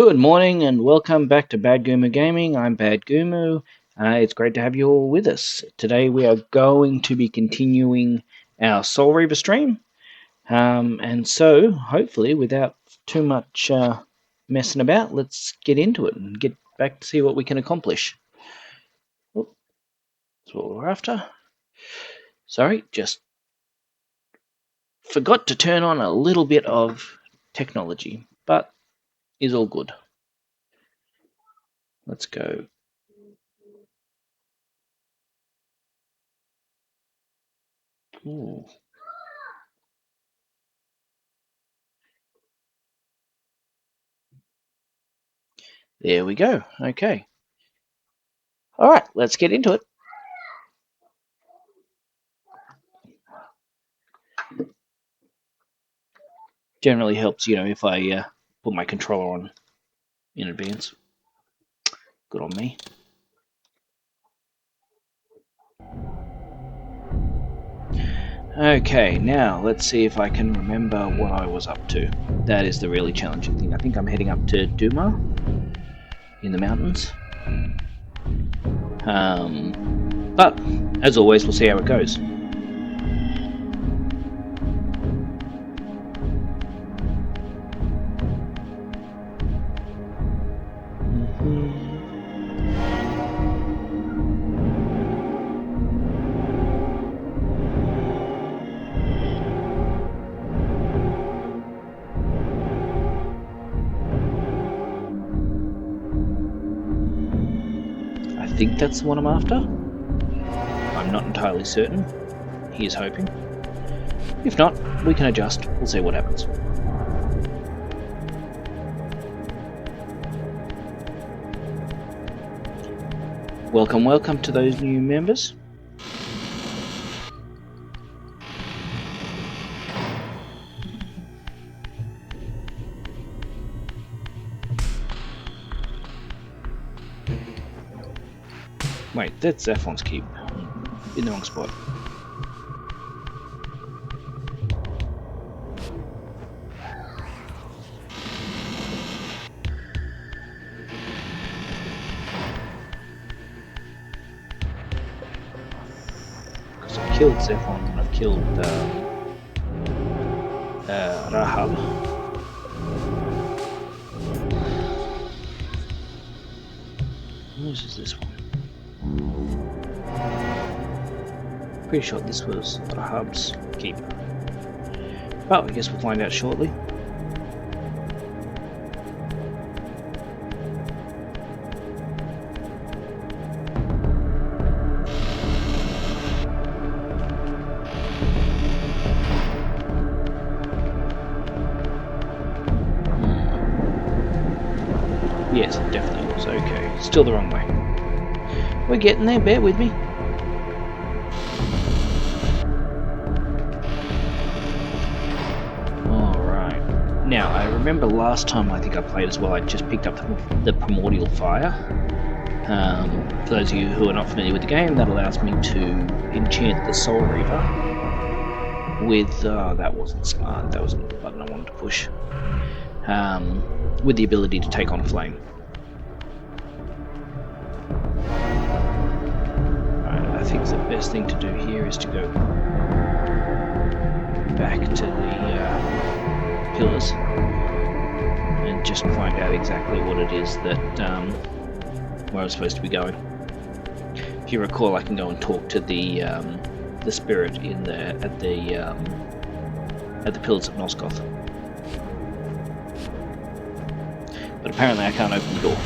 Good morning and welcome back to Bad Gumu Gaming. I'm Bad Gumu. It's great to have you all with us. Today we are going to be continuing our Soul Reaver stream. And so, hopefully, without too much messing about, let's get into it and get back to see what we can accomplish. Oh, that's what we're after. Sorry, just forgot to turn on a little bit of technology, but is all good. Let's go. Ooh. There we go. Okay. All right, let's get into it. Generally helps, if I put my controller on in advance. Good on me. Okay, now let's see if I can remember what I was up to. That is the really challenging thing. I think I'm heading up to Duma in the mountains. But, as always, we'll see how it goes. I think that's the one I'm after. I'm not entirely certain. He is hoping. If not, we can adjust. We'll see what happens. Welcome to those new members. Wait, that's Zephon's keep. In the wrong spot. Because I've killed Zephon and I've killed Rahab. Whose is this one? Pretty sure this was Rahab's keep. Well, I guess we'll find out shortly. Yes, it definitely was. Okay, still the wrong way. We're getting there, bear with me. Alright. Now, I remember last time I think I played as well, I just picked up the Primordial Fire. For those of you who are not familiar with the game, that allows me to enchant the Soul Reaver with... that wasn't smart, that wasn't the button I wanted to push. With the ability to take on a flame. I think the best thing to do here is to go back to the pillars and just find out exactly what it is that where I'm supposed to be going. If you recall, I can go and talk to the spirit in at the pillars of Nosgoth, but apparently I can't open the door.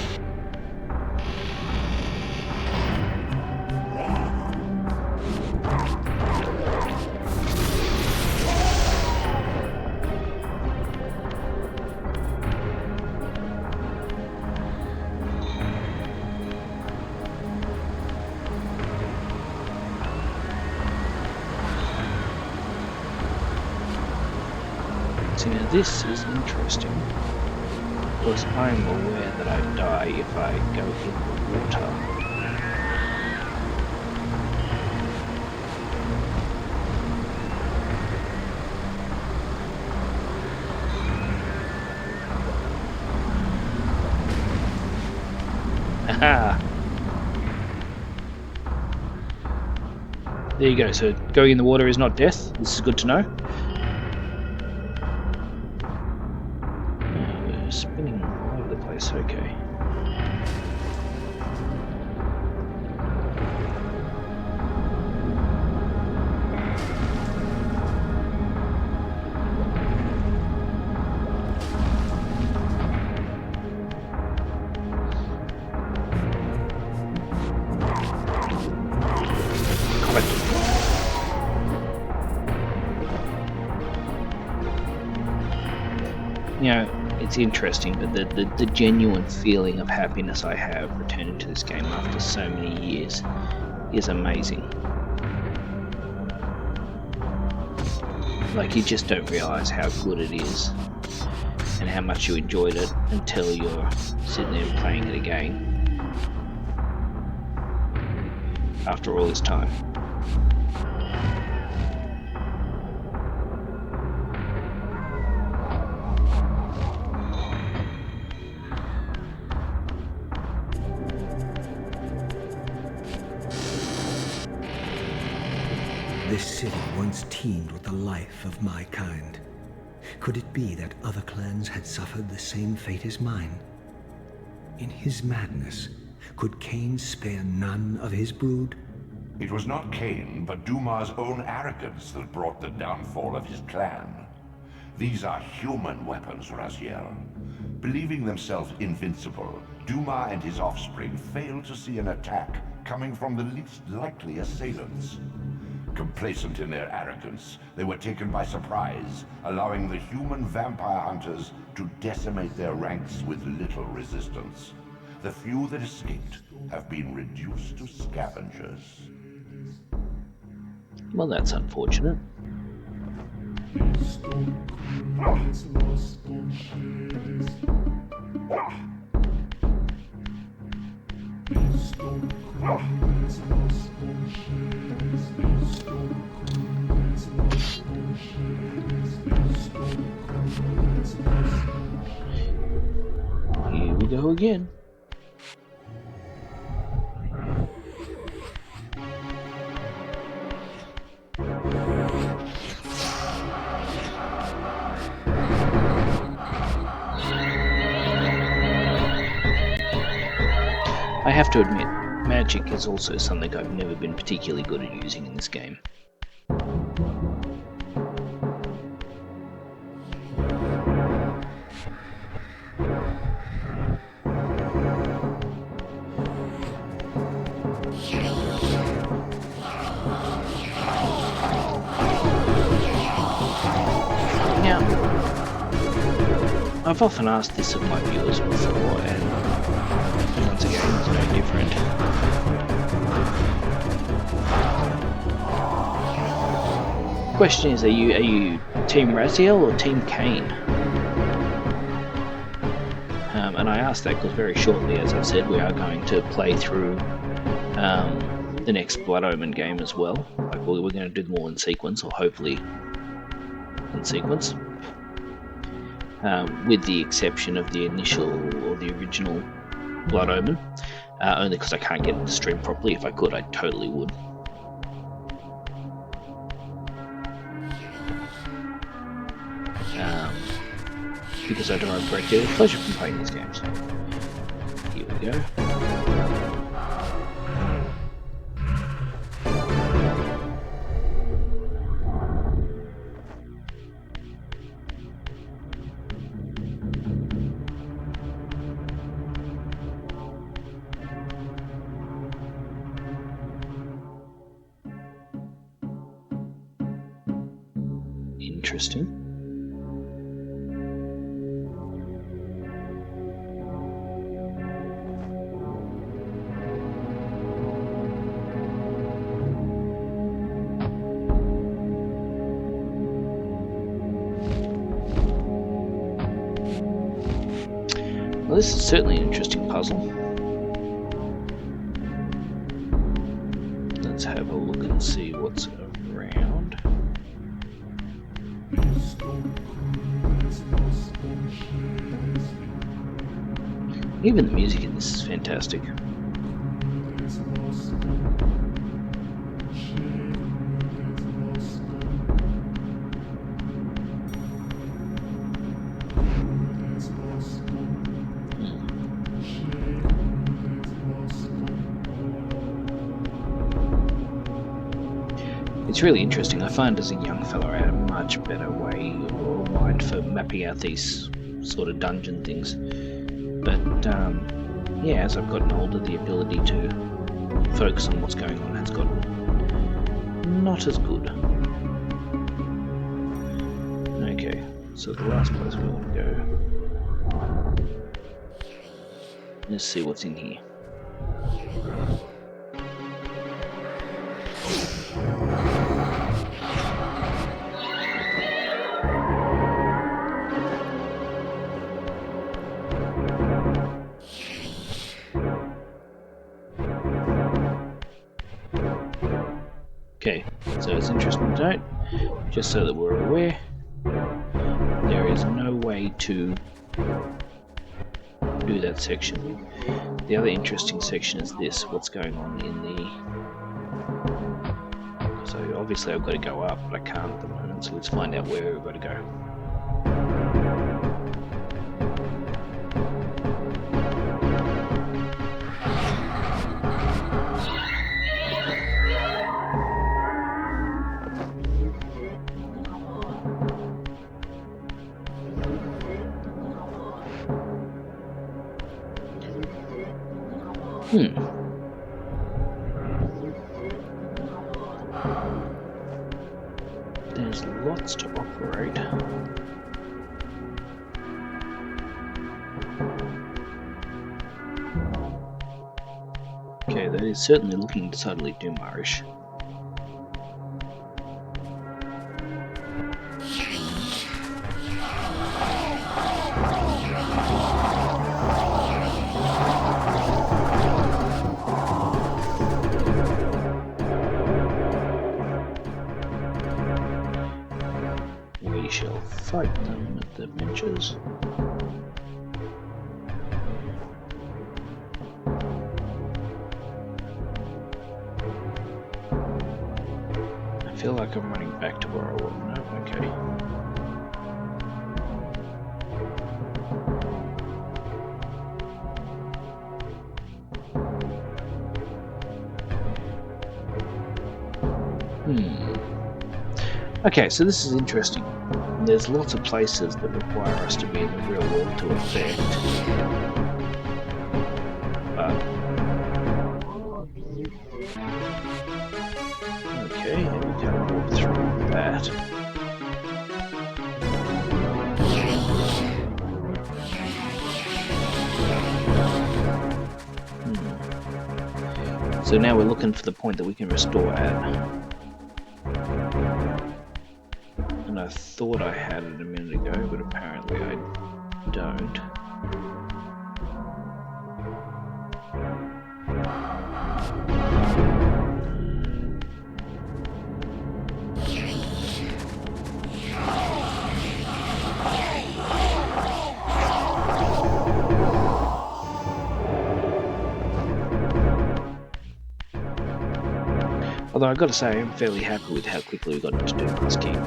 See, now this is interesting, because I'm aware that I die if I go in the water. Aha! There you go. So going in the water is not death. This is good to know. We're spinning all over the place. Okay. You know, it's interesting, but the genuine feeling of happiness I have returning to this game after so many years is amazing. Like, you just don't realise how good it is and how much you enjoyed it until you're sitting there and playing it again after all this time. This city once teemed with the life of my kind. Could it be that other clans had suffered the same fate as mine? In his madness, could Cain spare none of his brood? It was not Cain, but Duma's own arrogance that brought the downfall of his clan. These are human weapons, Raziel. Believing themselves invincible, Duma and his offspring failed to see an attack coming from the least likely assailants. Complacent in their arrogance, they were taken by surprise, allowing the human vampire hunters to decimate their ranks with little resistance. The few that escaped have been reduced to scavengers. Well, that's unfortunate. Here we go again. I have to admit, magic is also something I've never been particularly good at using in this game. Now, I've often asked this of my viewers before, and once again, it's no different. Question is, are you Team Raziel or Team Cain? And I asked that because very shortly, as I've said, we are going to play through the next Blood Omen game as well. Like, we're going to do them all in sequence, or hopefully in sequence. With the exception of the initial or the original Blood Omen, only because I can't get it to stream properly. If I could, I totally would. Because I derive a great deal of pleasure from playing these games. Here we go. Interesting. Well, this is certainly an interesting puzzle. Let's have a look and see what's around. Even the music in this is fantastic. It's really interesting. I find as a young fellow I had a much better way or mind for mapping out these sort of dungeon things. But yeah, as I've gotten older, the ability to focus on what's going on has gotten not as good. Okay, so the last place we want to go. Let's see what's in here. Okay, so it's interesting to note, just so that we're aware, there is no way to do that section. The other interesting section is this, what's going on in the... So obviously I've got to go up, but I can't at the moment, so let's find out where we've got to go. There's lots to operate. Okay, that is certainly looking decidedly Doomarish. We shall fight them at the benches. I feel like I'm running back to where I was. No, okay. Okay, so this is interesting. There's lots of places that require us to be in the real world to affect. Okay, and we can walk through that. So now we're looking for the point that we can restore at. And I thought I had it a minute ago, but apparently I don't. Although I've got to say, I'm fairly happy with how quickly we got into Doom's King.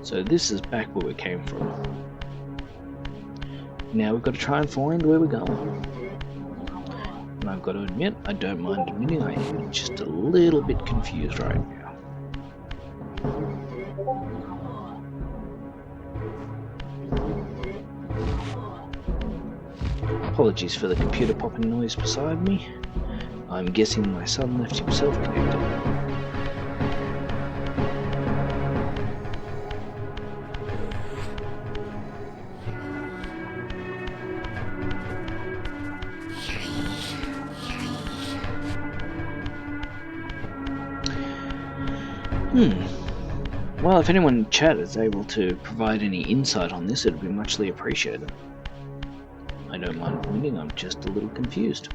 So this is back where we came from. Now we've got to try and find where we're going. And I've got to admit, I don't mind admitting I am just a little bit confused right now. Apologies for the computer popping noise beside me. I'm guessing my son left himself connected. Well, if anyone in chat is able to provide any insight on this, it would be muchly appreciated. I don't mind admitting I'm just a little confused.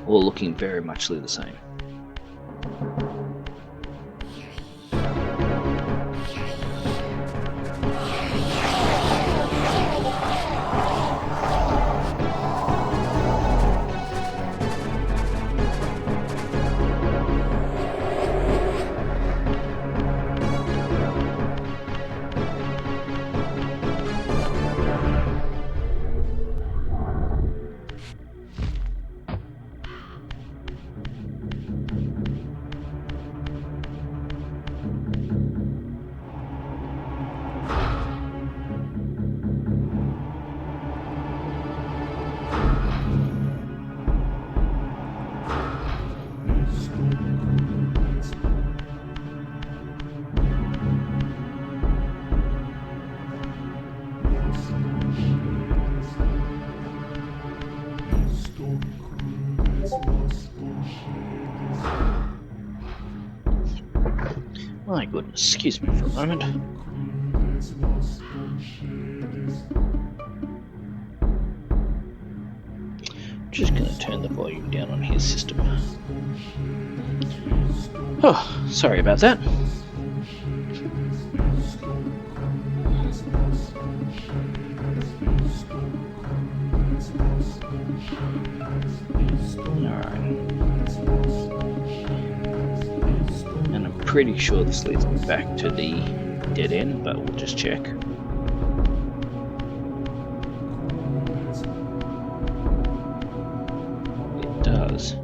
All looking very muchly the same. My goodness, excuse me for a moment. Just going to turn the volume down on his system. Oh, sorry about that. Pretty sure this leads me back to the dead end, but we'll just check. It does.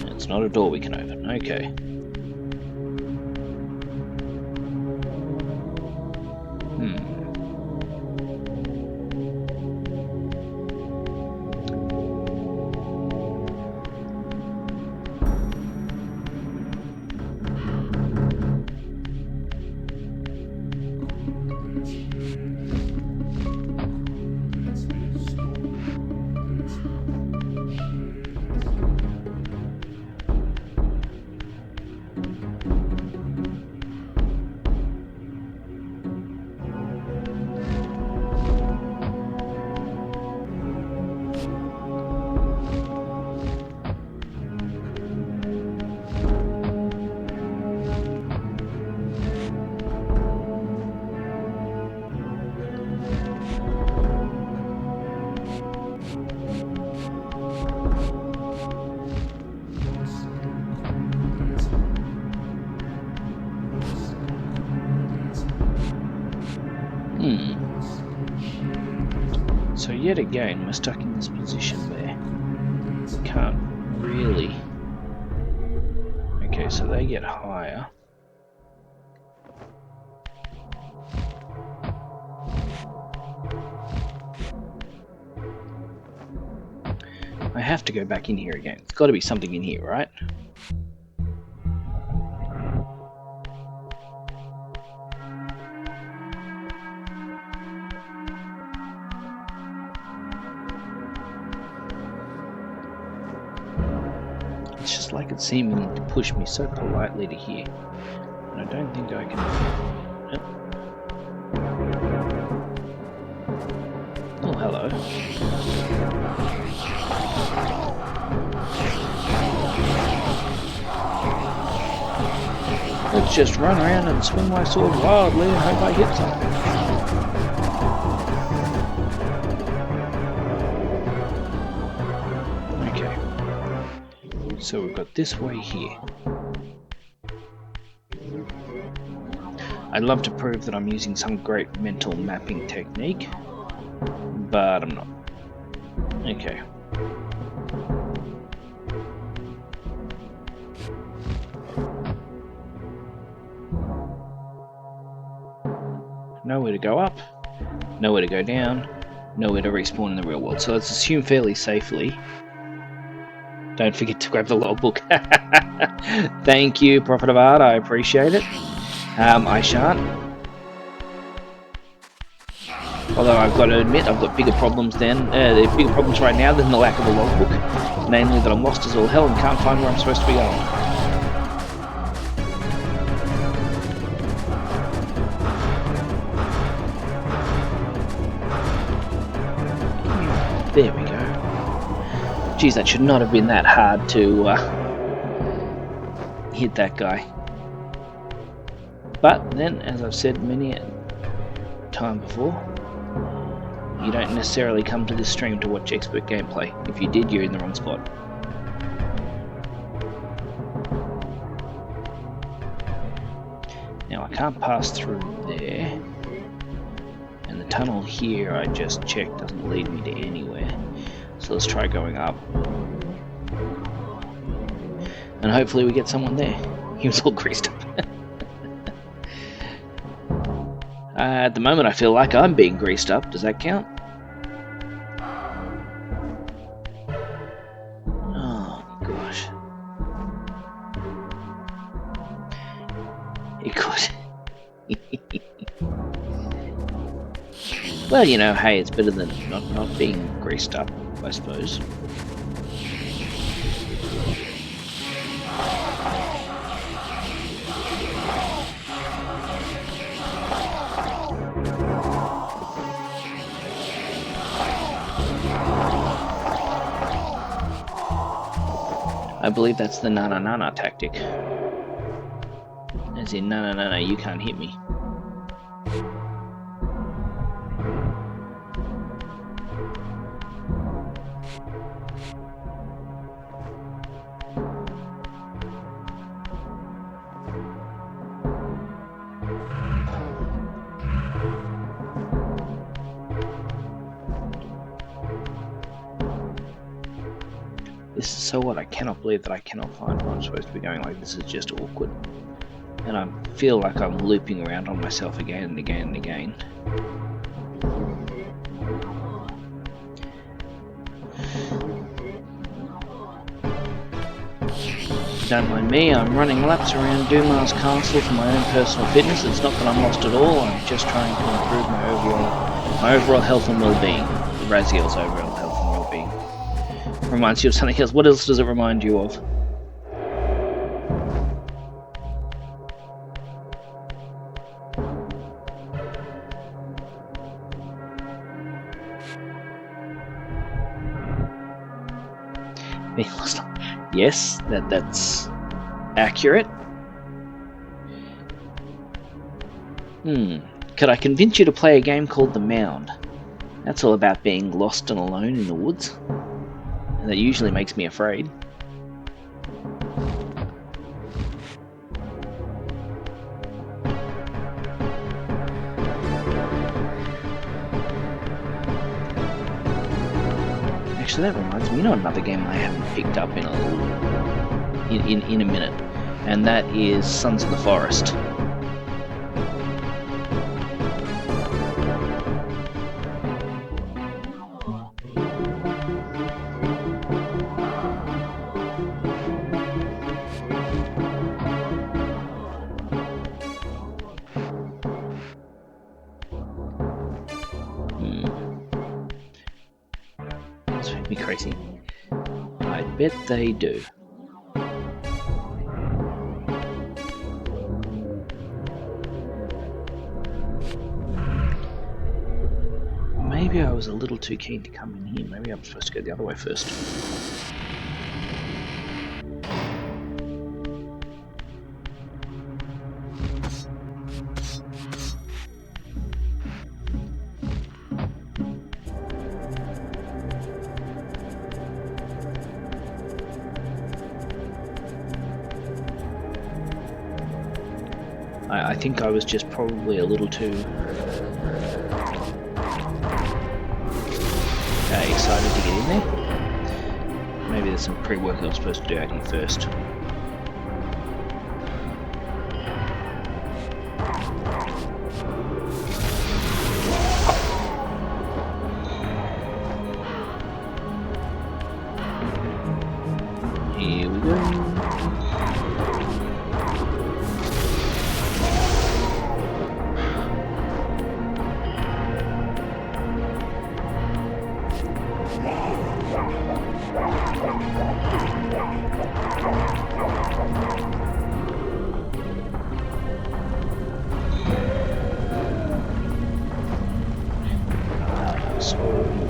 It's not a door we can open. Okay. So yet again, we're stuck in this position where we can't really... Okay, so they get higher. I have to go back in here again. It's got to be something in here, right? It's just like it's seeming to push me so politely to here. And I don't think I can... Yep. Oh, hello. Let's just run around and swing my sword wildly and hope I hit something. Okay. So we've got this way here. I'd love to prove that I'm using some great mental mapping technique, but I'm not. Okay. Nowhere to go up, nowhere to go down, nowhere to respawn in the real world. So let's assume fairly safely. Don't forget to grab the logbook. Thank you, Prophet of Art, I appreciate it. I shan't. Although I've got to admit, I've got bigger problems right now than the lack of a logbook. Namely that I'm lost as all hell and can't find where I'm supposed to be going. Geez, that should not have been that hard to hit that guy. But then, as I've said many a time before, you don't necessarily come to this stream to watch expert gameplay. If you did, you're in the wrong spot. Now I can't pass through there, and the tunnel here I just checked doesn't lead me to anywhere. So let's try going up, and hopefully we get someone there. He was all greased up. At the moment I feel like I'm being greased up. Does that count? Oh gosh. It could. Well, you know, hey, it's better than not being greased up, I suppose. I believe that's the na-na-na-na tactic. As in, no, you can't hit me. This is so what I cannot believe that I cannot find where I'm supposed to be going. Like, this is just awkward. And I feel like I'm looping around on myself again and again and again. Don't mind me, I'm running laps around Dumas Castle for my own personal fitness. It's not that I'm lost at all, I'm just trying to improve my overall health and well-being. Raziel's overall health and well-being. Reminds you of something else. What else does it remind you of? Yes, that's accurate. Could I convince you to play a game called The Mound? That's all about being lost and alone in the woods. And that usually makes me afraid. Actually, that reminds me, you know another game I haven't picked up in a minute, and that is Sons of the Forest. That's make me crazy. I bet they do. Maybe I was a little too keen to come in here. Maybe I'm supposed to go the other way first. I think I was just probably a little too excited to get in there. Maybe there's some pre-work I was supposed to do out here first. Here we go.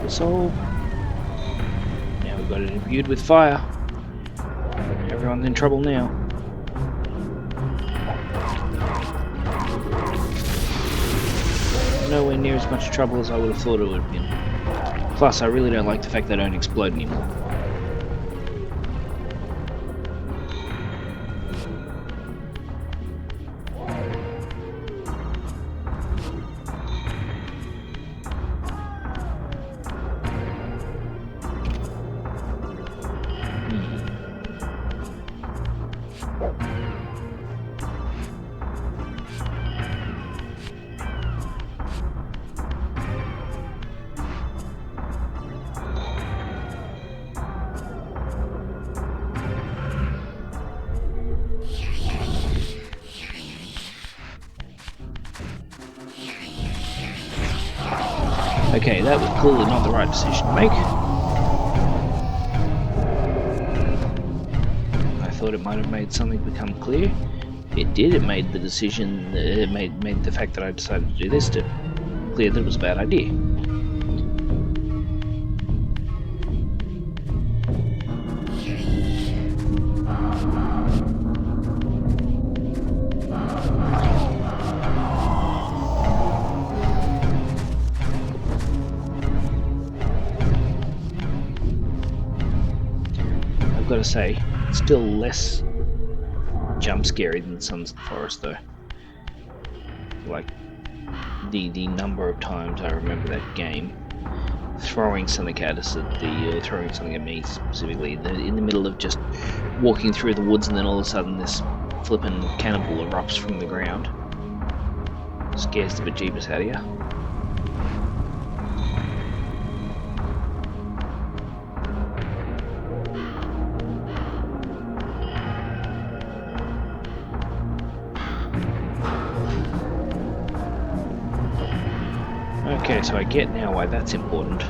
So, there we Got it imbued with fire. Everyone's in trouble now. Nowhere near as much trouble as I would have thought it would have been. Plus, I really don't like the fact they don't explode anymore. Okay, that was clearly not the right decision to make. I thought it might have made something become clear. It did. It made the decision. It made the fact that I decided to do this to clear that it was a bad idea. I've got to say, it's still less jump scary than Sons of the Forest, though. Like the number of times I remember that game throwing something at us throwing something at me specifically in the middle of just walking through the woods, and then all of a sudden this flippin' cannibal erupts from the ground. Scares the bejeebus out of you. Okay, so I get now why that's important.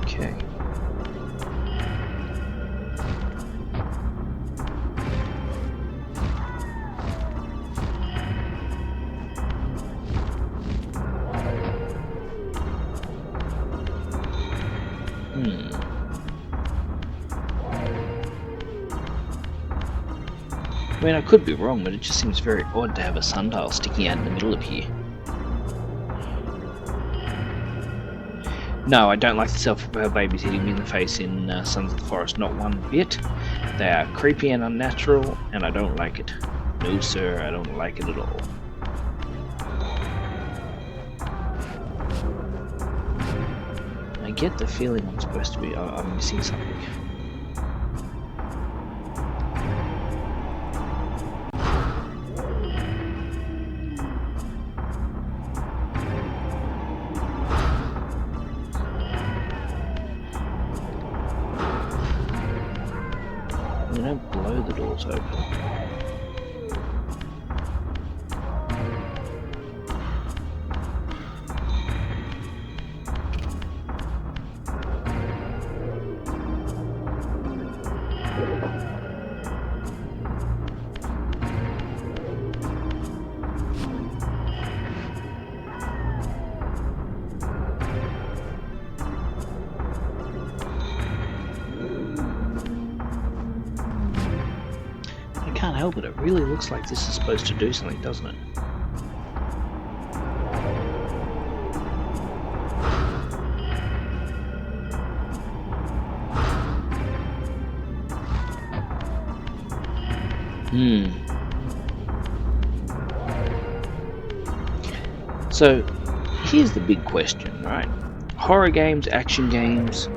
Okay. I mean, I could be wrong, but it just seems very odd to have a sundial sticking out in the middle of here. No, I don't like the self-propelled babies hitting me in the face in Sons of the Forest, not one bit. They are creepy and unnatural, and I don't like it. No sir, I don't like it at all. I get the feeling I'm supposed to be... I'm missing something. They don't blow the doors open. Can't help it, it really looks like this is supposed to do something, doesn't it? So, here's the big question, right? Horror games, action games,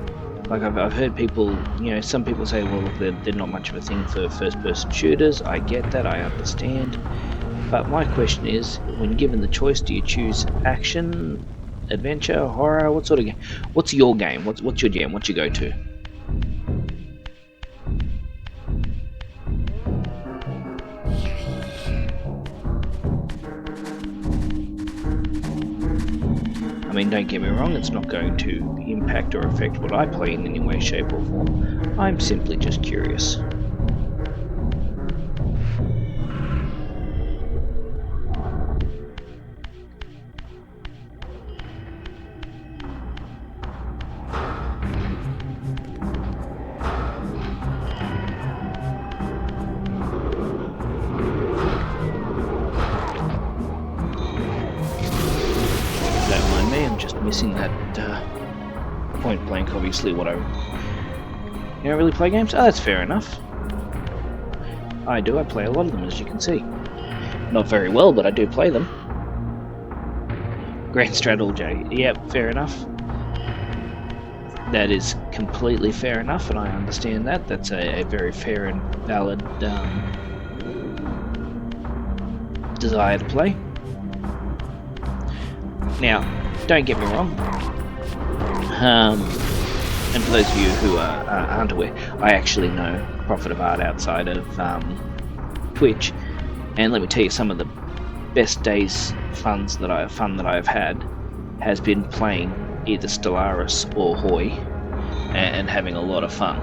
like I've heard people, some people say, well, they're not much of a thing for first-person shooters. I get that, I understand. But my question is, when given the choice, do you choose action, adventure, horror? What sort of game? What's your game? What's your jam? What's your go-to? I mean, don't get me wrong, it's not going to impact or affect what I play in any way, shape or form. I'm simply just curious. Don't mind me, I'm just missing that point blank, obviously, what I... You don't really play games? Oh, that's fair enough. I do, I play a lot of them, as you can see. Not very well, but I do play them. Grand Straddle J. Yep, fair enough. That is completely fair enough, and I understand that. That's a very fair and valid desire to play. Now, don't get me wrong. And for those of you who aren't aware, I actually know Prophet of Art outside of Twitch, and let me tell you, some of the best days fun that I've had has been playing either Stellaris or Hoy and having a lot of fun.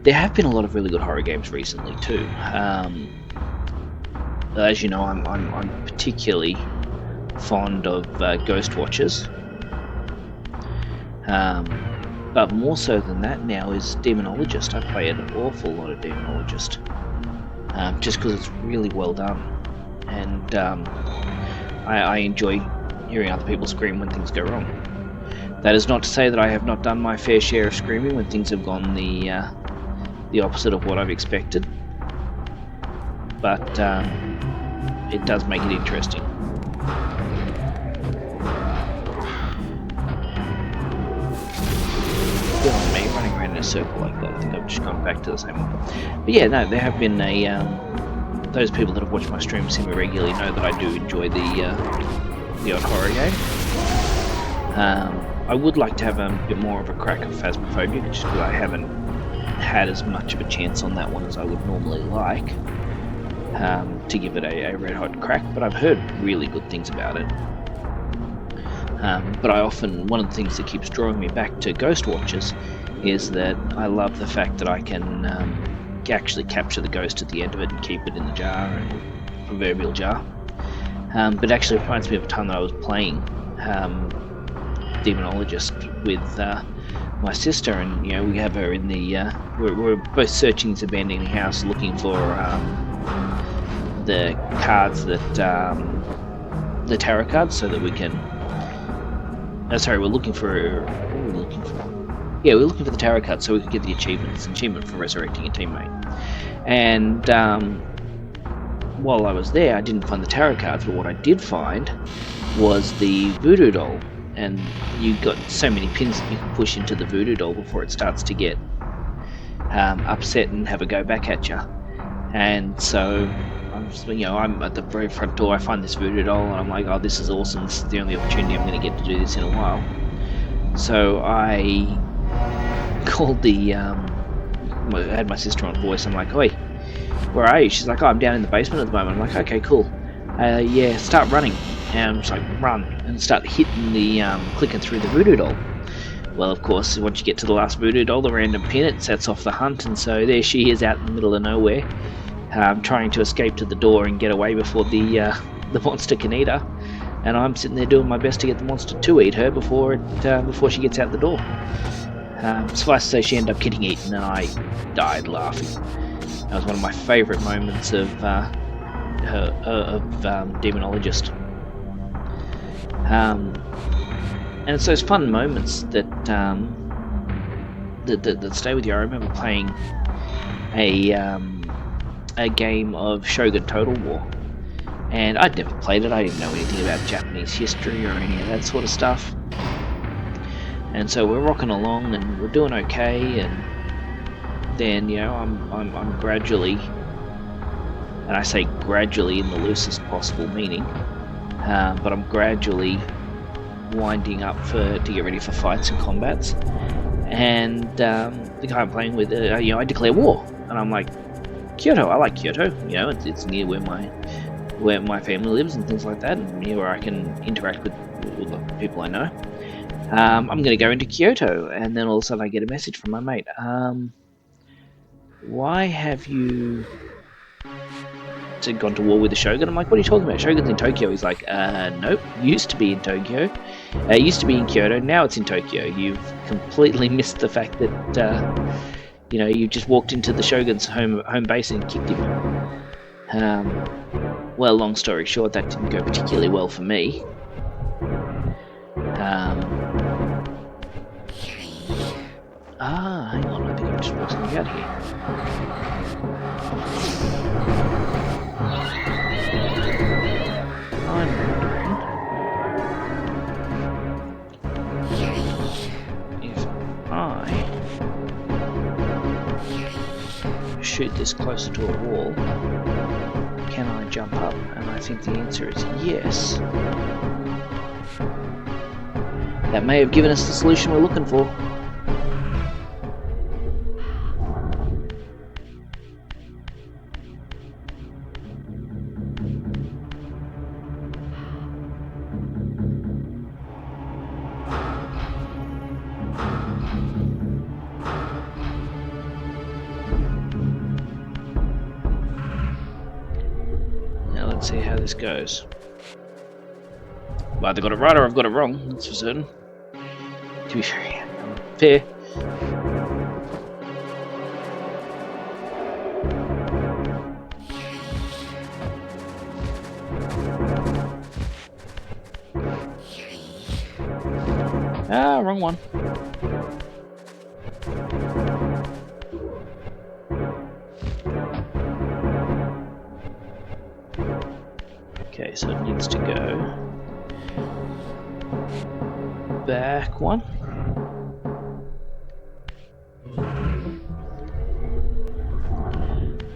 There have been a lot of really good horror games recently too. As you know, I'm particularly fond of Ghost Watchers. But more so than that now is Demonologist. I play an awful lot of Demonologist. Just because it's really well done. And I enjoy hearing other people scream when things go wrong. That is not to say that I have not done my fair share of screaming when things have gone the opposite of what I've expected. But it does make it interesting. Me running around in a circle like that. I think I've just gone back to the same one. But yeah, no, there have been those people that have watched my streams semi-regularly know that I do enjoy the odd horror game. I would like to have a bit more of a crack of Phasmophobia, just because I haven't had as much of a chance on that one as I would normally like to give it a red hot crack, but I've heard really good things about it. But one of the things that keeps drawing me back to Ghost Watchers is that I love the fact that I can actually capture the ghost at the end of it and keep it in the jar, and proverbial jar. But it actually reminds me of a time that I was playing Demonologist with my sister, and we have her in the we're both searching this abandoned house looking for the cards that the tarot cards, so that we can sorry, we're looking for what were we looking for? Yeah, we're looking for the tarot cards so we could get the achievement. It's an achievement for resurrecting a teammate. And while I was there, I didn't find the tarot cards, but what I did find was the voodoo doll. And you got so many pins that you can push into the voodoo doll before it starts to get upset and have a go back at you. And so I'm at the very front door. I find this voodoo doll, and I'm like, "Oh, this is awesome! This is the only opportunity I'm going to get to do this in a while." So I called I had my sister on voice. I'm like, "Oi, where are you?" She's like, "Oh, I'm down in the basement at the moment." I'm like, "Okay, cool. Yeah, start running." And I'm just like, run, and start hitting clicking through the voodoo doll. Well, of course, once you get to the last voodoo doll, the random pin, it sets off the hunt, and so there she is out in the middle of nowhere, trying to escape to the door and get away before the monster can eat her. And I'm sitting there doing my best to get the monster to eat her before she gets out the door. Suffice to say, she ended up getting eaten, and I died laughing. That was one of my favourite moments of Demonologist. And it's those fun moments that that stay with you. I remember playing a game of Shogun Total War, and I'd never played it. I didn't know anything about Japanese history or any of that sort of stuff. And so we're rocking along, and we're doing okay. And then I'm gradually, and I say gradually in the loosest possible meaning, but I'm gradually winding up to get ready for fights and combats. And the guy I'm playing with, I declare war, and I'm like, Kyoto, I like Kyoto. It's near where my where my family lives and things like that, and where I can interact with all the people I know. I'm going to go into Kyoto, and then all of a sudden I get a message from my mate. Why have you gone to war with the Shogun? I'm like, what are you talking about? Shogun's in Tokyo. He's like, nope, used to be in Tokyo. Used to be in Kyoto, now it's in Tokyo. You've completely missed the fact that, you just walked into the Shogun's home base and kicked him. Well, long story short, that didn't go particularly well for me. Hang on, I think I've just brought something out here. I'm wondering if I shoot this closer to a wall, can I jump up? And I think the answer is yes. That may have given us the solution we're looking for. Now let's see how this goes. I've either got it right or I've got it wrong, that's for certain. To be fair. Wrong one. Okay, so it needs to go back one.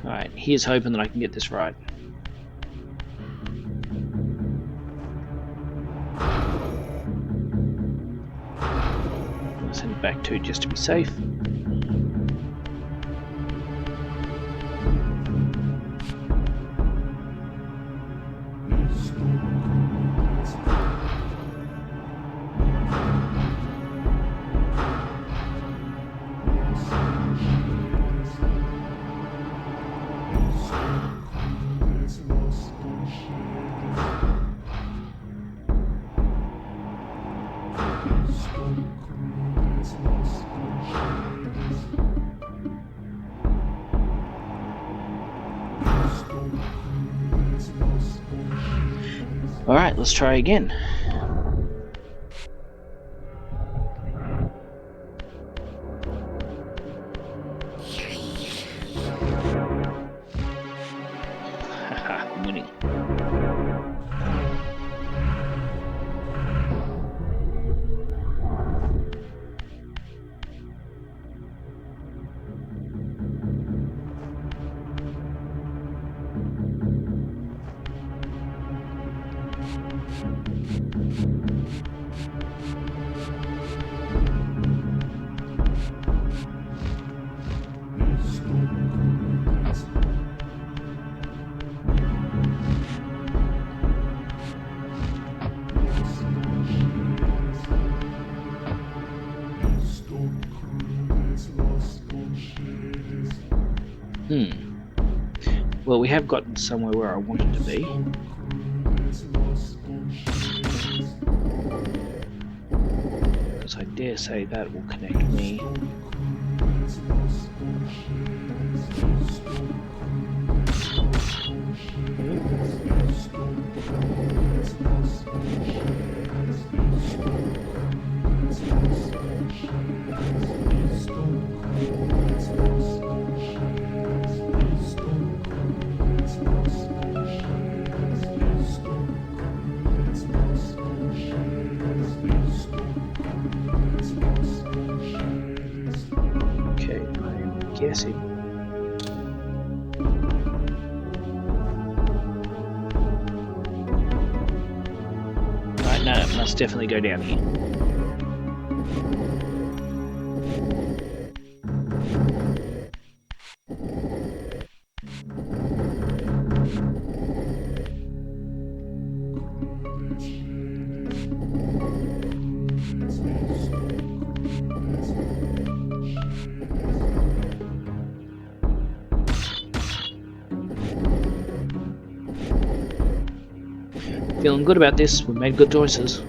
Alright, here's hoping that I can get this right. I'll send it back 2 just to be safe. Alright, let's try again. Haha, I'm winning. Well, we have gotten somewhere where I wanted to be. Because I dare say that will connect me. Okay, I'm guessing. Right, no, it must definitely go down here. Feeling good about this. We made good choices.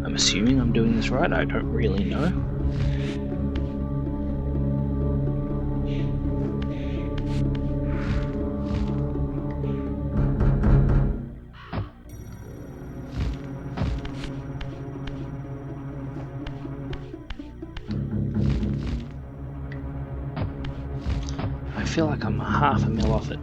I'm assuming I'm doing this right. I don't really know. I feel like I'm half a mil off it.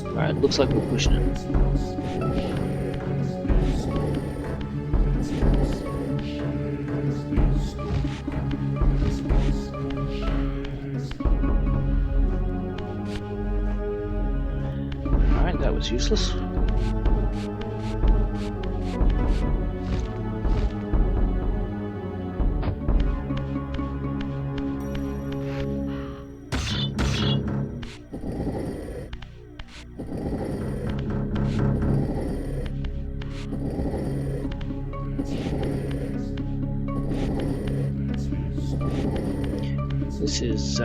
Alright, looks like we're pushing it. Alright, that was useless. This is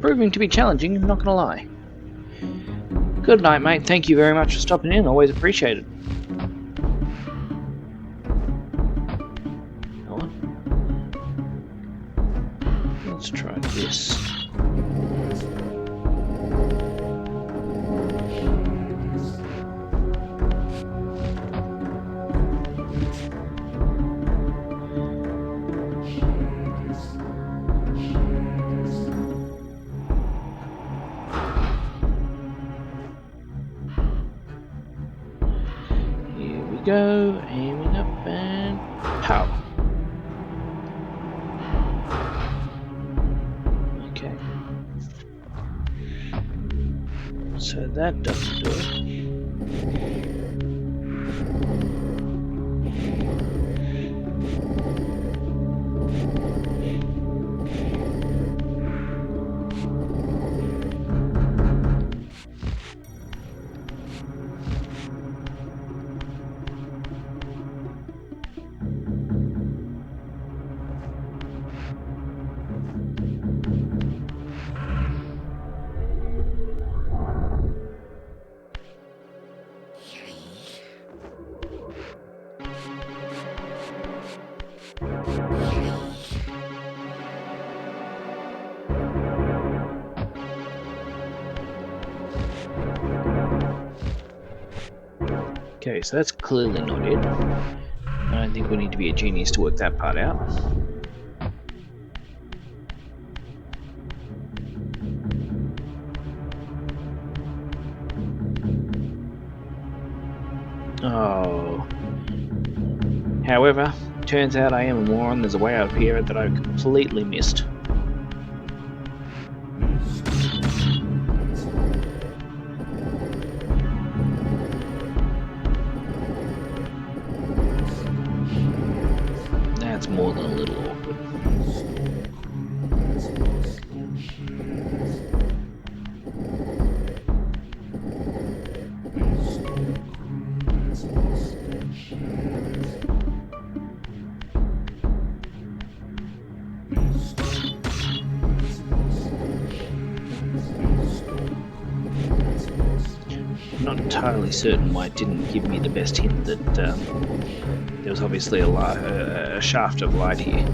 proving to be challenging, I'm not gonna lie. Good night, mate. Thank you very much for stopping in. Always appreciated. Hold on. Let's try this. Go, aiming up and pow. Okay. So that doesn't do it. Okay, so that's clearly not it. I don't think we need to be a genius to work that part out. Oh. However, turns out I am a moron. There's a way out of here that I completely missed. That's more than a little awkward. I'm not entirely certain why it didn't give me the best hint that there was obviously a shaft of light here.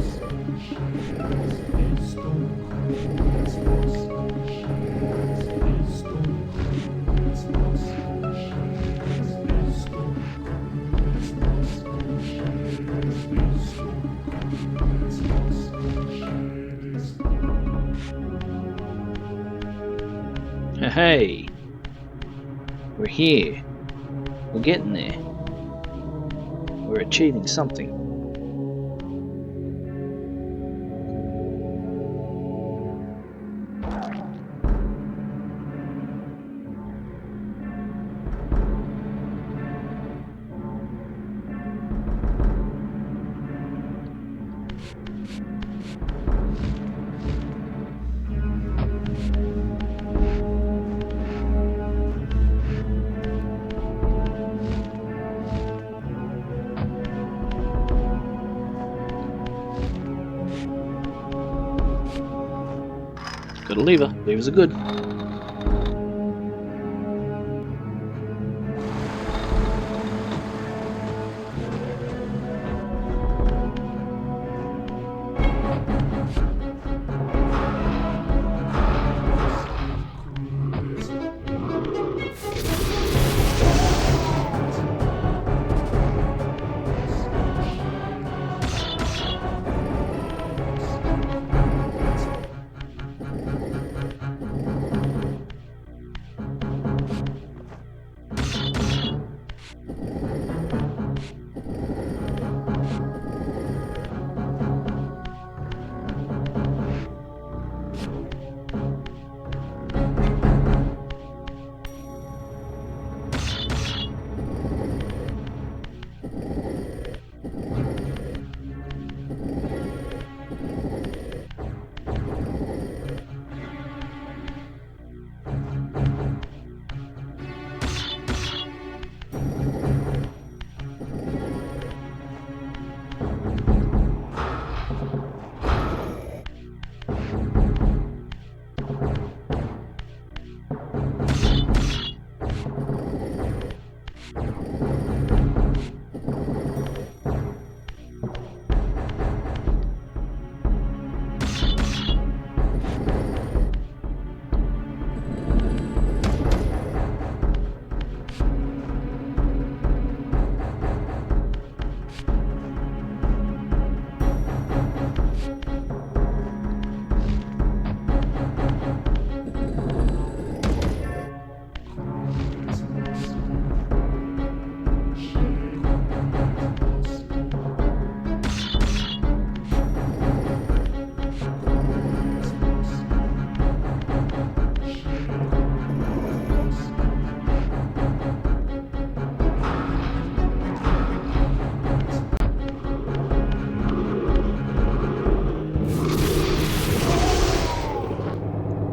Hey, we're here. We're getting there. We're achieving something. Got a lever. Levers are good.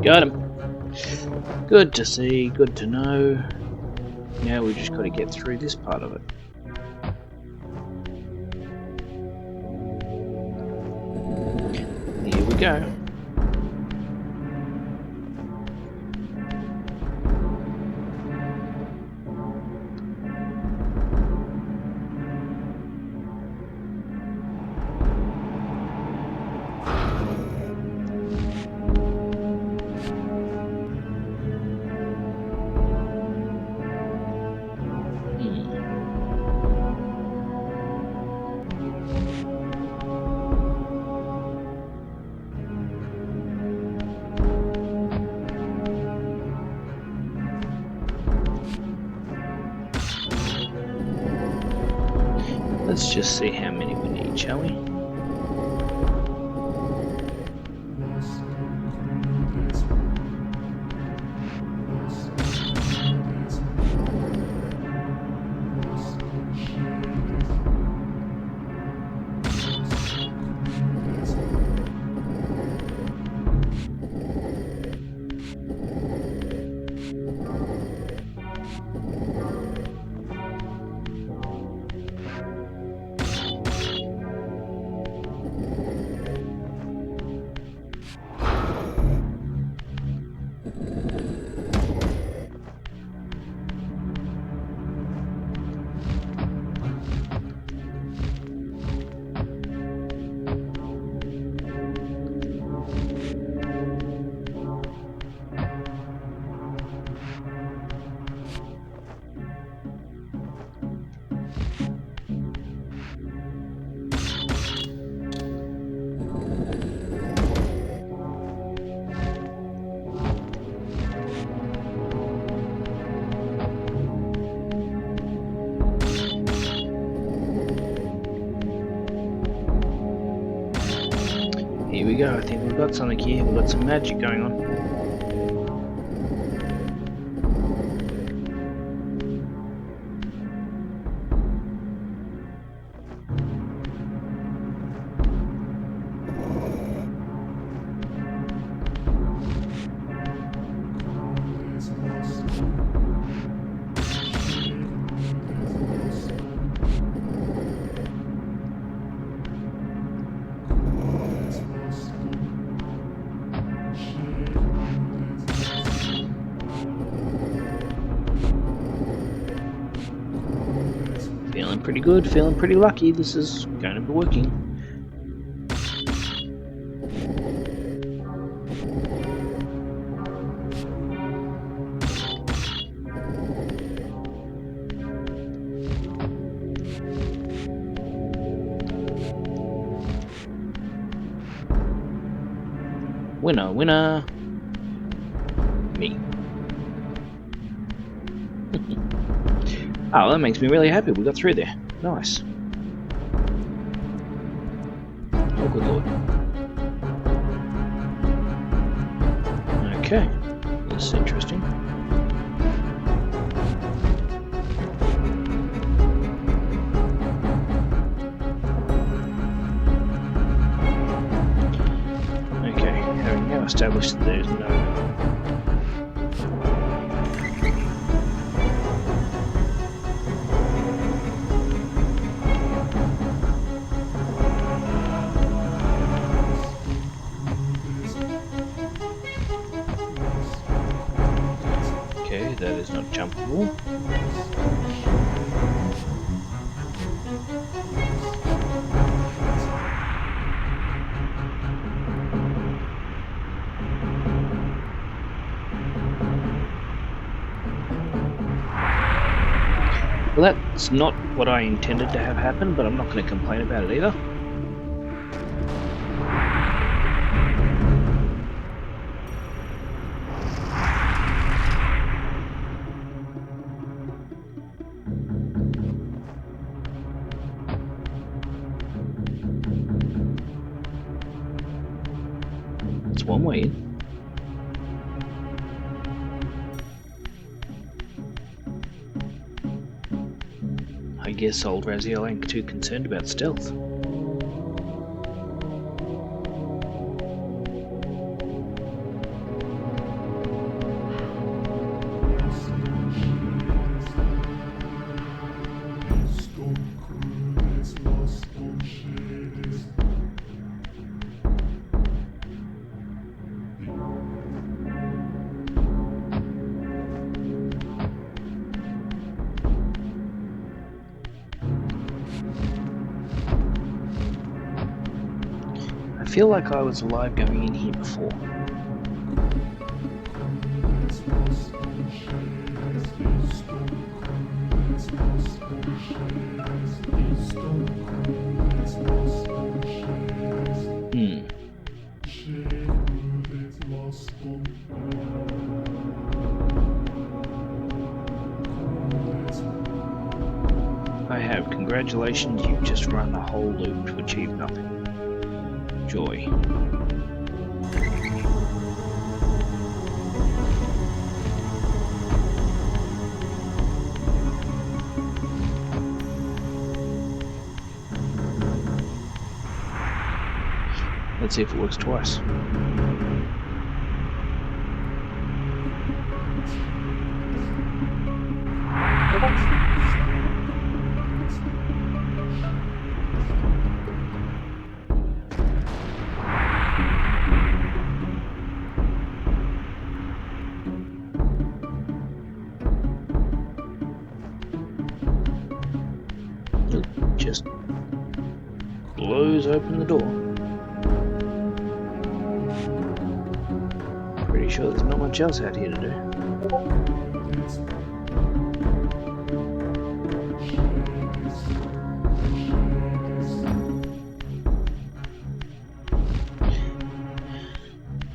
Got him. Good to see, good to know. Now we just got to get through this part of it. Here we go. Let's just see how many we need, shall we? Here we go, I think we've got something here, we've got some magic going on. Feeling pretty good, feeling pretty lucky, this is going to be working. Winner, winner! Me. Oh, that makes me really happy, we got through there. Nice. Oh, good lord. Okay, this is interesting. Okay, having now established that there's no... Okay, that is not jumpable. Well, that's not what I intended to have happen, but I'm not going to complain about it either. It's one way in. I guess old Raziel ain't too concerned about stealth. I feel like I was alive going in here before. I have. Congratulations, you've just run the whole loop to achieve nothing. Joy. Let's see if it works twice. It just blows open the door. Pretty sure there's not much else out here to do.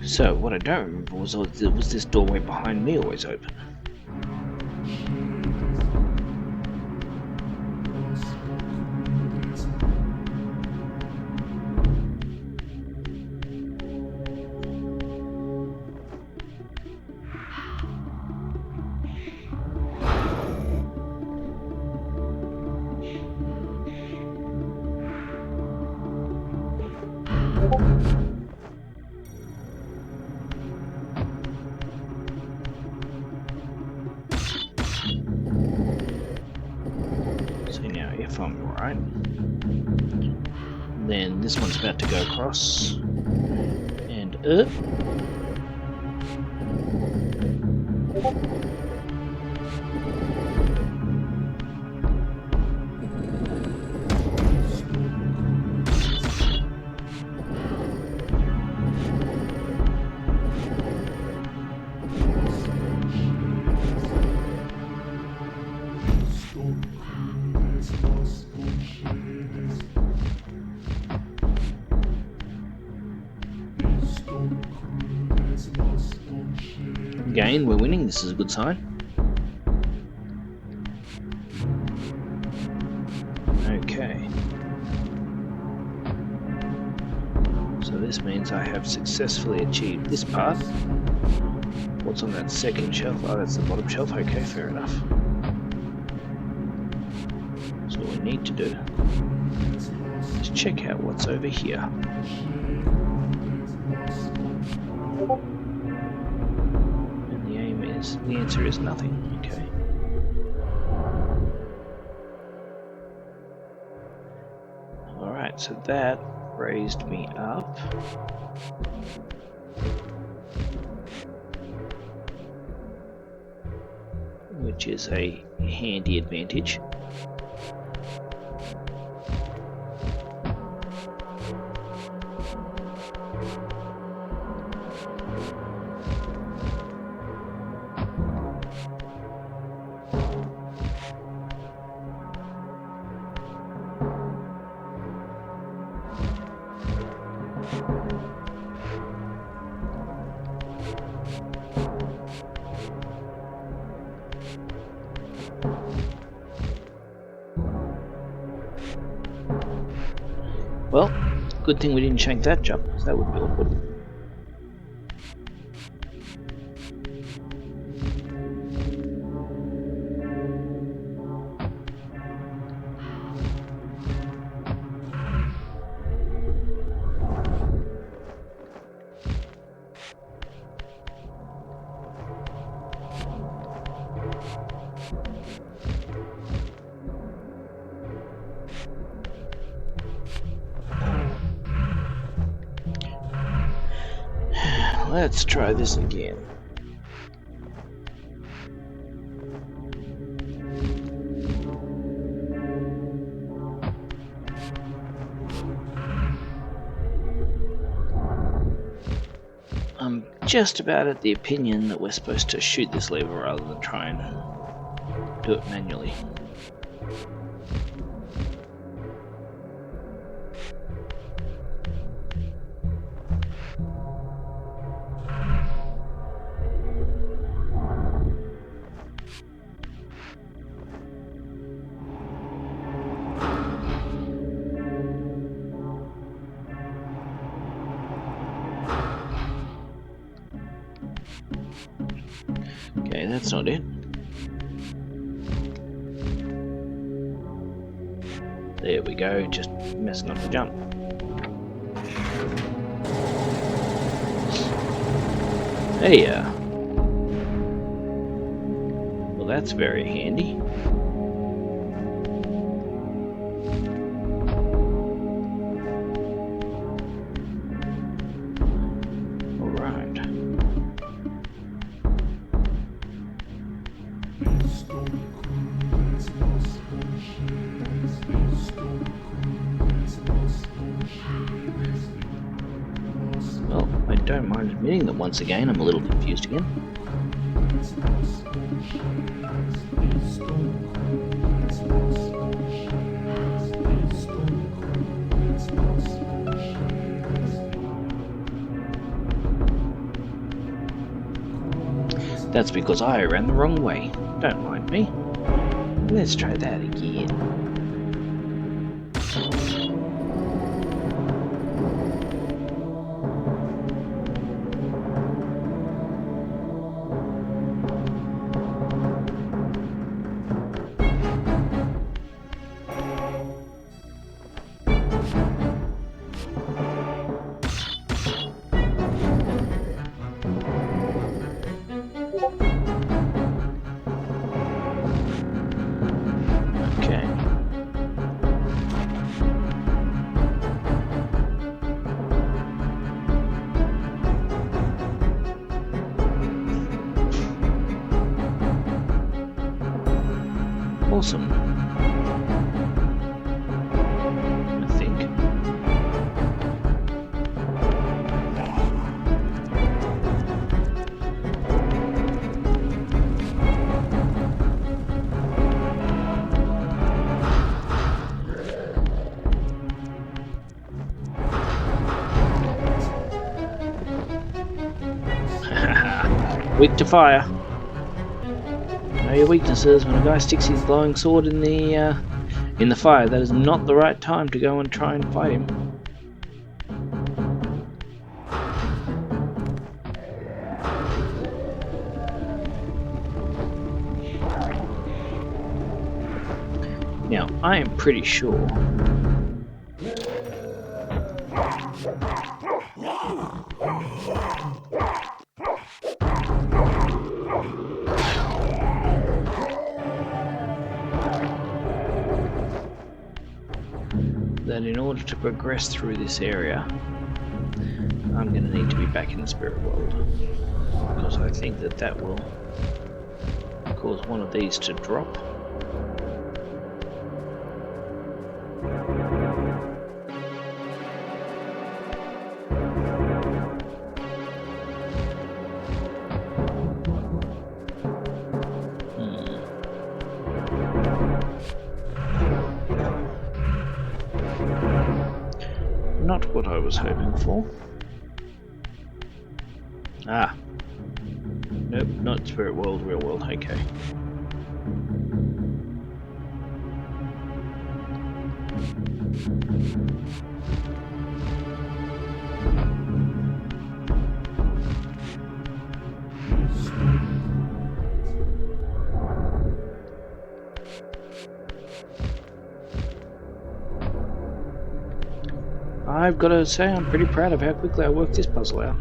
So, what I don't remember was this doorway behind me always open? So now if I'm right, then this one's about to go across and up. Again, we're winning. This is a good sign. Okay. So this means I have successfully achieved this part. What's on that second shelf? Oh, that's the bottom shelf. Okay, fair enough. So what we need to do is check out what's over here. And the answer is nothing. Okay. Alright, so that raised me up. Which is a handy advantage. Well, good thing we didn't shank that jump, because that would be awkward. Let's try this again. I'm just about at the opinion that we're supposed to shoot this lever rather than try and do it manually. Okay, that's not it. There we go, just messing up the jump. Hey, well that's very handy. Alright. Well, I don't mind admitting that once again I'm a little confused again. That's because I ran the wrong way. Don't mind me. Let's try that again. awesome. I think. Weak to fire. Know your weaknesses. When a guy sticks his glowing sword in the fire, that is not the right time to go and try and fight him. Now, I am pretty sure that in order to progress through this area, I'm going to need to be back in the spirit world, because I think that will cause one of these to drop. Not what I was hoping for. Ah. Nope, not spirit world, real world, okay. I've got to say, I'm pretty proud of how quickly I worked this puzzle out.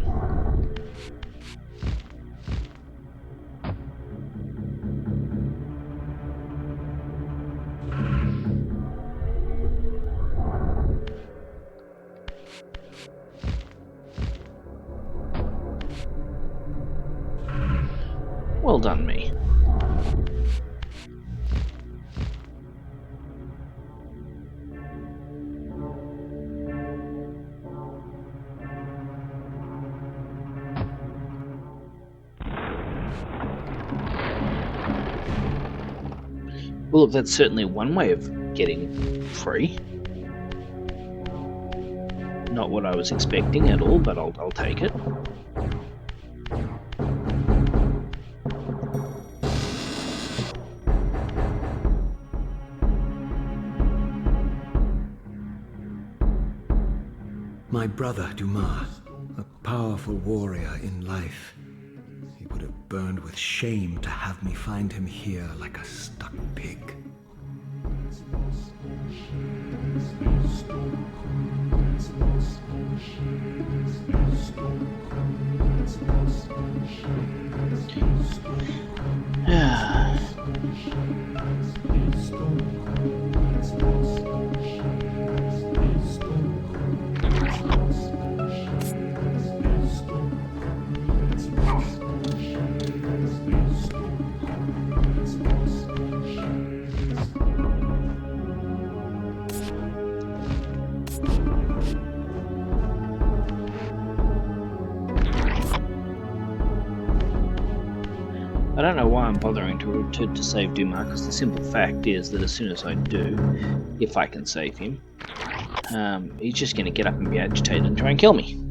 Well done, me. Well, look, that's certainly one way of getting free. Not what I was expecting at all, but I'll take it. My brother, Dumas, a powerful warrior in life. He would have burned with shame to have me find him here like a stuck pig. I don't know why I'm bothering to save Dumas, because the simple fact is that as soon as I do, if I can save him, he's just going to get up and be agitated and try and kill me.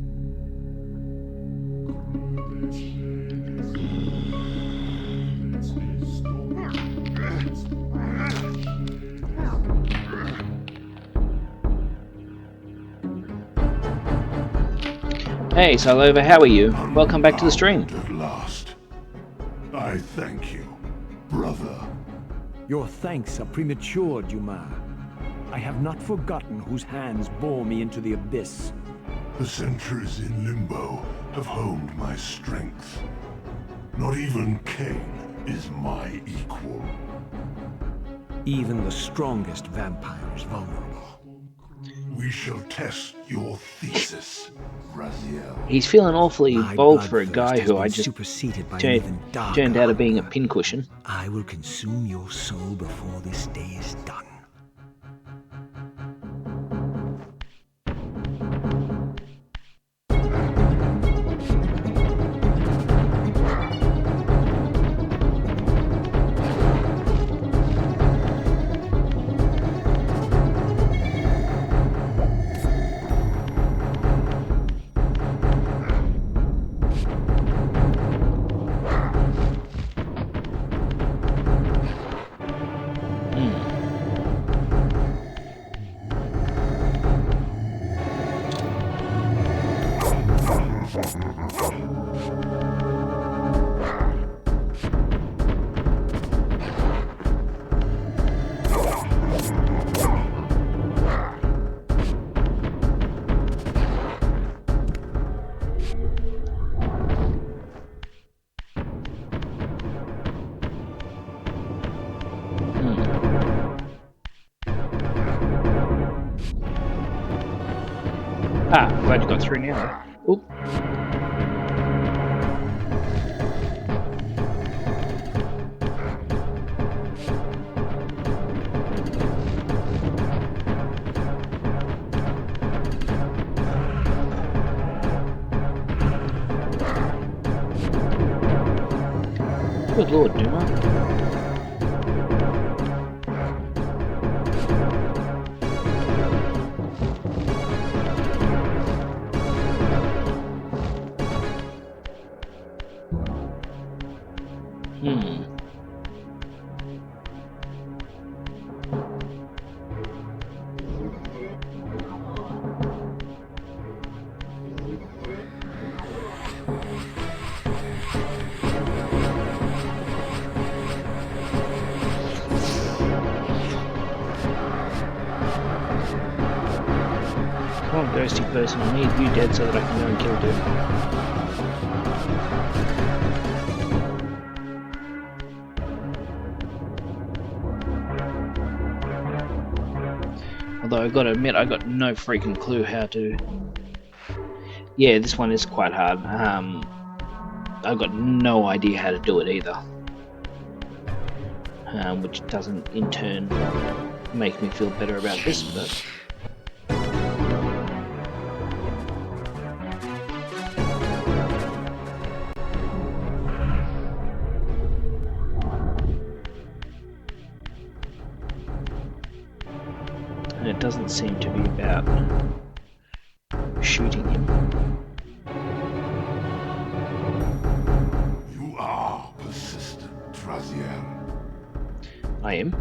Hey, Silova, how are you? Welcome back to the stream. At last. I thank you, brother. Your thanks are premature, Dumas. I have not forgotten whose hands bore me into the abyss. The centuries in limbo have honed my strength. Not even Cain is my equal. Even the strongest vampire is vulnerable. We shall test your thesis, Raziel. He's feeling awfully My bold for a bloodthirst guy has who I been just superseded by an turned, even darker turned out of being a hunger. pincushion. I will consume your soul before this day is done. Ah, glad you got through now. Oop. Good lord, Duma. Come on, ghosty person, I need you dead so that I can go and kill Doom. Although I gotta admit, I got no freaking clue how to. Yeah, this one is quite hard. I've got no idea how to do it either. Which doesn't in turn make me feel better about this, but. And it doesn't seem to be about shooting him. You are persistent, Raziel. I am.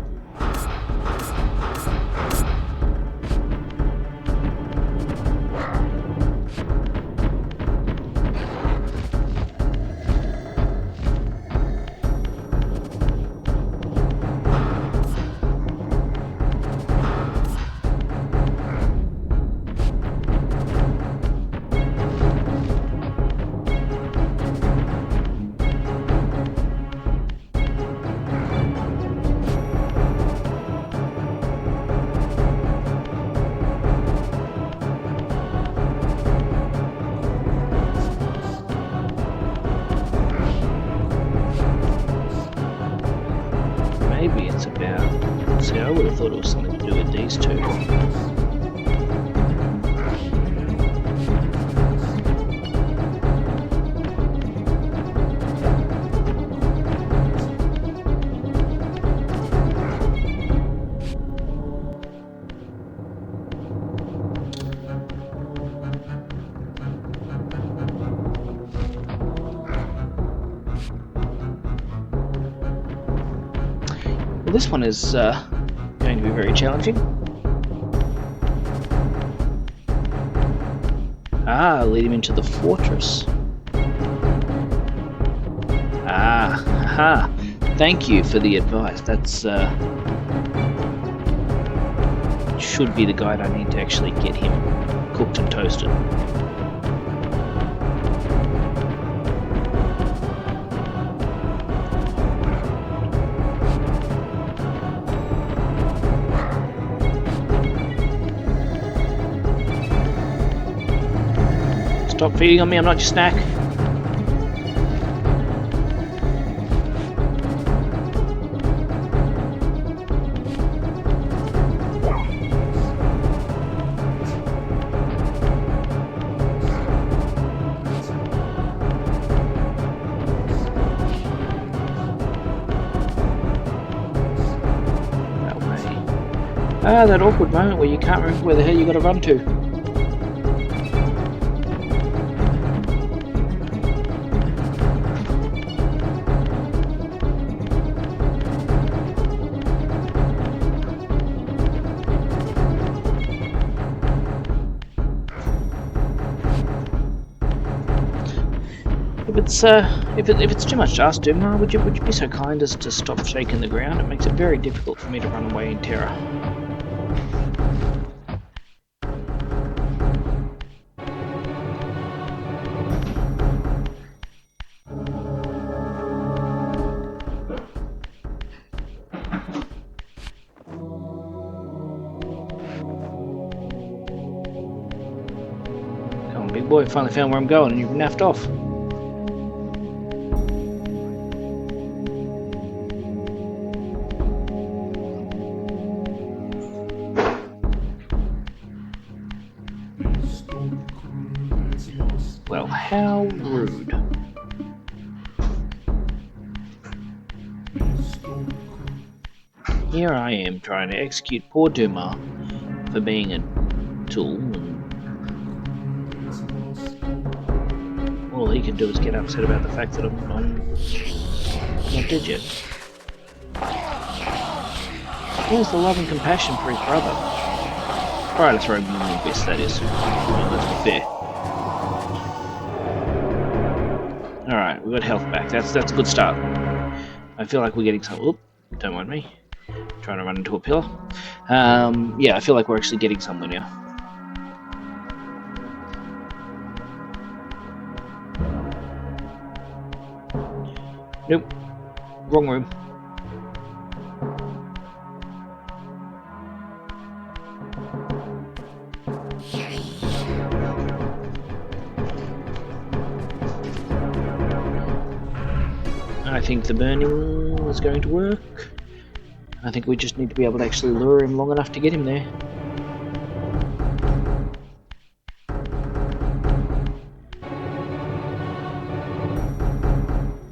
Maybe it's about. See, I would have thought it was something to do with these two. Well, this one is going to be very challenging. Ah, lead him into the fortress. Ah, haha. Thank you for the advice. That's should be the guide I need to actually get him cooked and toasted. Stop feeding on me, I'm not your snack. That way. Ah, that awkward moment where you can't remember where the hell you gotta run to. If it's too much to ask, Duma, would you be so kind as to stop shaking the ground? It makes it very difficult for me to run away in terror. Come on, big boy, finally found where I'm going and you've naffed off. Well, how rude. Here I am trying to execute poor Duma for being a tool, and all he can do is get upset about the fact that I'm not dead yet. Where's the love and compassion for his brother? Alright, let's throw him in the abyss, that is. Let's be fair. Alright, we got health back. That's a good start. I feel like we're getting some. Oop, don't mind me. Trying to run into a pillar. Yeah, I feel like we're actually getting somewhere now. Nope. Wrong room. I think the burning is going to work. I think we just need to be able to actually lure him long enough to get him there.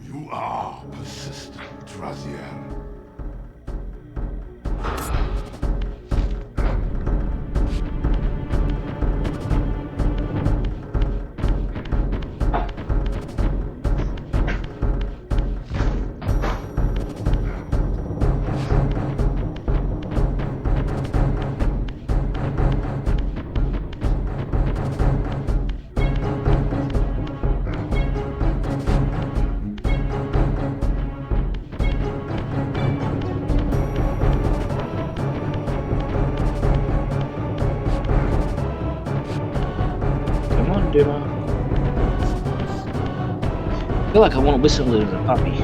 You are persistent, Raziel. Duma. I feel like I want to whistle as a puppy.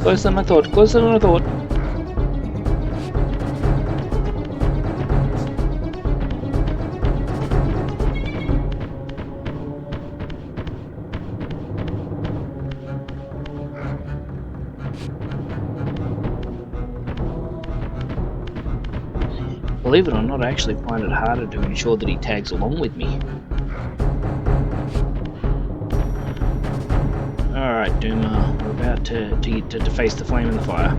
Closer than I thought, closer than I thought. Believe it or not, I actually find it harder to ensure that he tags along with me. Alright, Duma, we're about to face the flame and the fire.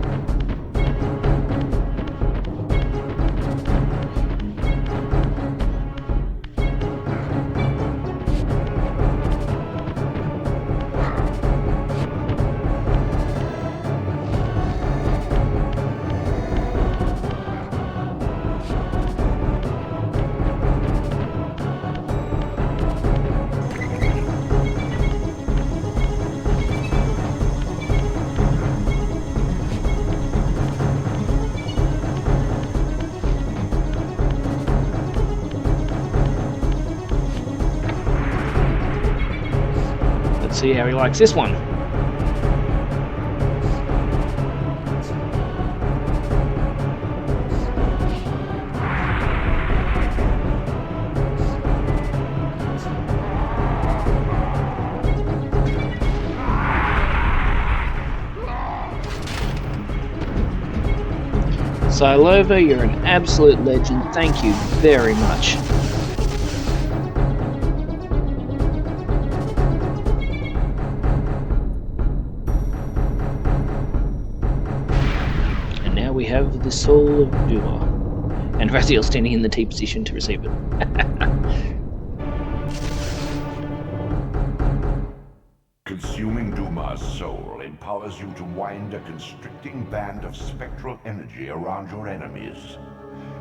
See how he likes this one. Silova, you're an absolute legend. Thank you very much. And now we have the soul of Duma. And Raziel standing in the T position to receive it. Consuming Duma's soul empowers you to wind a constricting band of spectral energy around your enemies.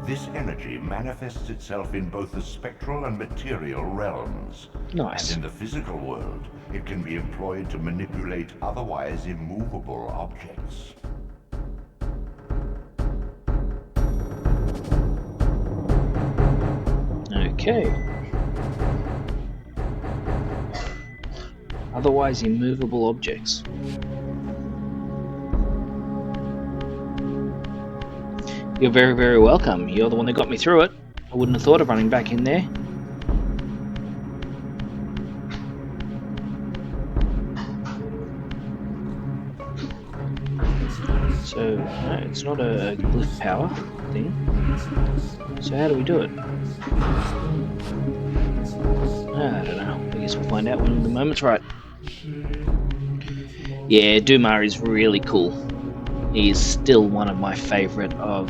This energy manifests itself in both the spectral and material realms. Nice. And in the physical world, it can be employed to manipulate otherwise immovable objects. Okay. Otherwise immovable objects. You're very, very welcome. You're the one that got me through it. I wouldn't have thought of running back in there. So, no, it's not a glyph power thing. So how do we do it? I don't know. I guess we'll find out when the moment's right. Yeah, Duma is really cool. He is still one of my favourite of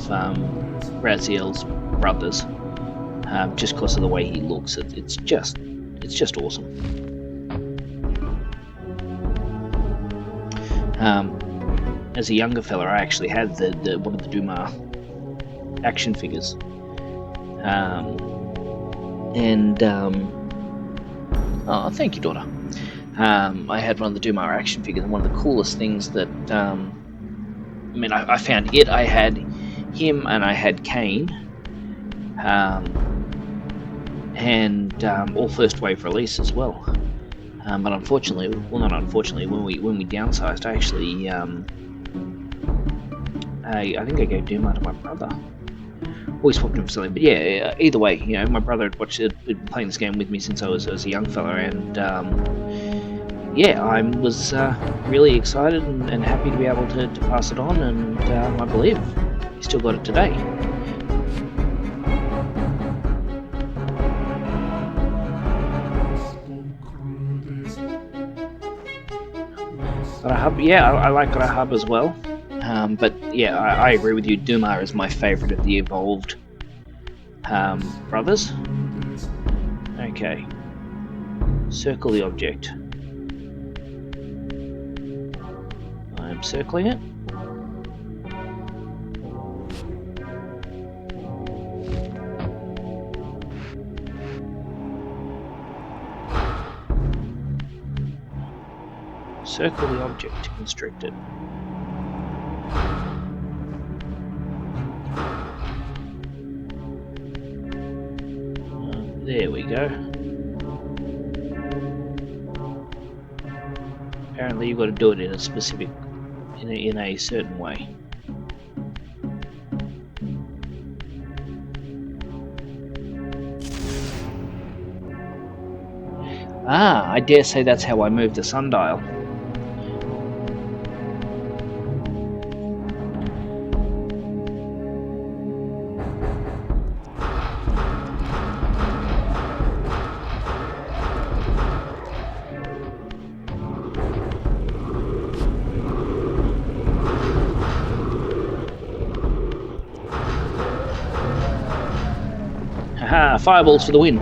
Raziel's brothers. Just because of the way he looks, it's just awesome. As a younger fella, I actually had the one of the Duma action figures, oh, thank you, daughter. I had one of the Duma action figures, and one of the coolest things that I mean, I found it. I had him, and I had Kane, and all first wave release as well. But unfortunately, well, not unfortunately, when we downsized, I actually, I think I gave Duma to my brother. Always swapped him for something, but yeah, either way, you know, my brother had been playing this game with me since I was a young fella, and yeah, I was really excited and happy to be able to pass it on, and I believe he still got it today. Grahab, yeah, I like Grahab as well. But yeah, I agree with you. Duma is my favourite of the evolved brothers. Okay. Circle the object. I'm circling it. Circle the object to constrict it. There we go. Apparently you've got to do it in a specific, in a certain way. Ah, I dare say that's how I move the sundial. Haha, fireballs for the win.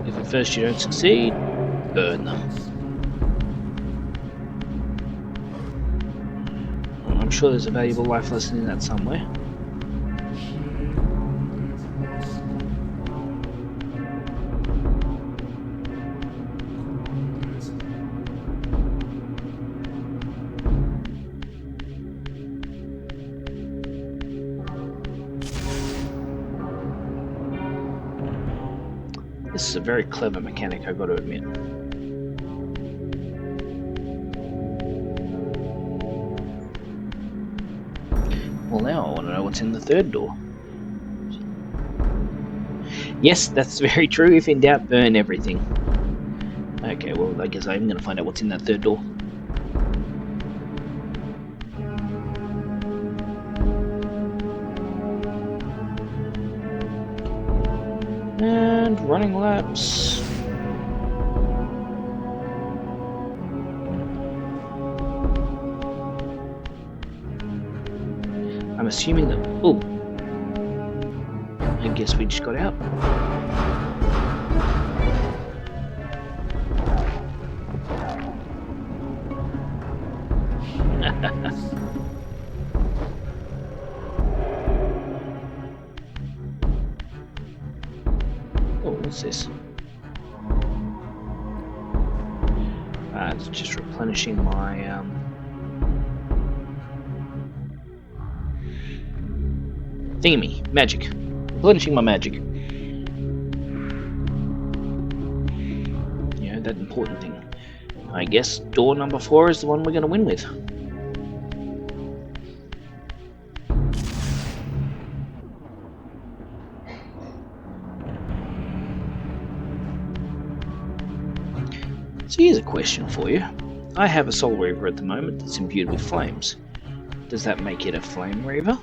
If at first you don't succeed, burn them. I'm sure there's a valuable life lesson in that somewhere. This is a very clever mechanic, I've got to admit. Well, now I want to know what's in the third door. Yes, that's very true. If in doubt, burn everything. Okay, well, I guess I'm going to find out what's in that third door. And running laps. I'm assuming that... Oh! I guess we just got out. Oh, what's this? It's just replenishing my thingy, magic. Replenishing my magic. You know, that important thing. I guess door number 4 is the one we're going to win with. So here's a question for you. I have a Soul Reaver at the moment that's imbued with flames. Does that make it a Flame Reaver?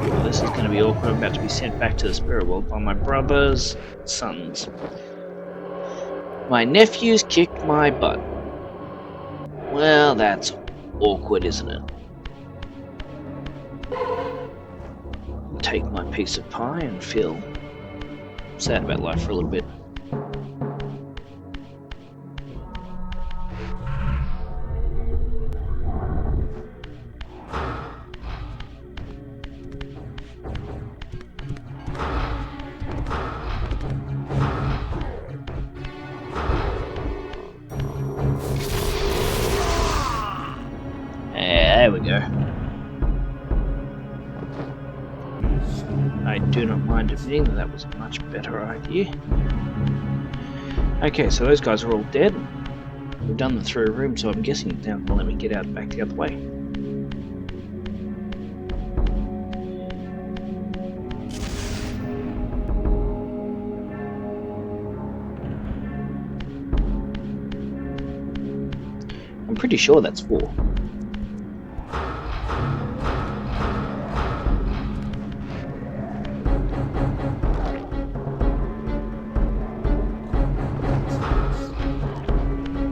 Well, this is going to be awkward. I'm about to be sent back to the spirit world by my brother's sons. My nephews kicked my butt. Well, that's awkward, isn't it? Take my piece of pie and feel sad about life for a little bit. There we go. I do not mind admitting that that was a much better idea. Okay, so those guys are all dead. We've done the 3 room, so I'm guessing it's now going to let me get out back the other way. I'm pretty sure that's 4.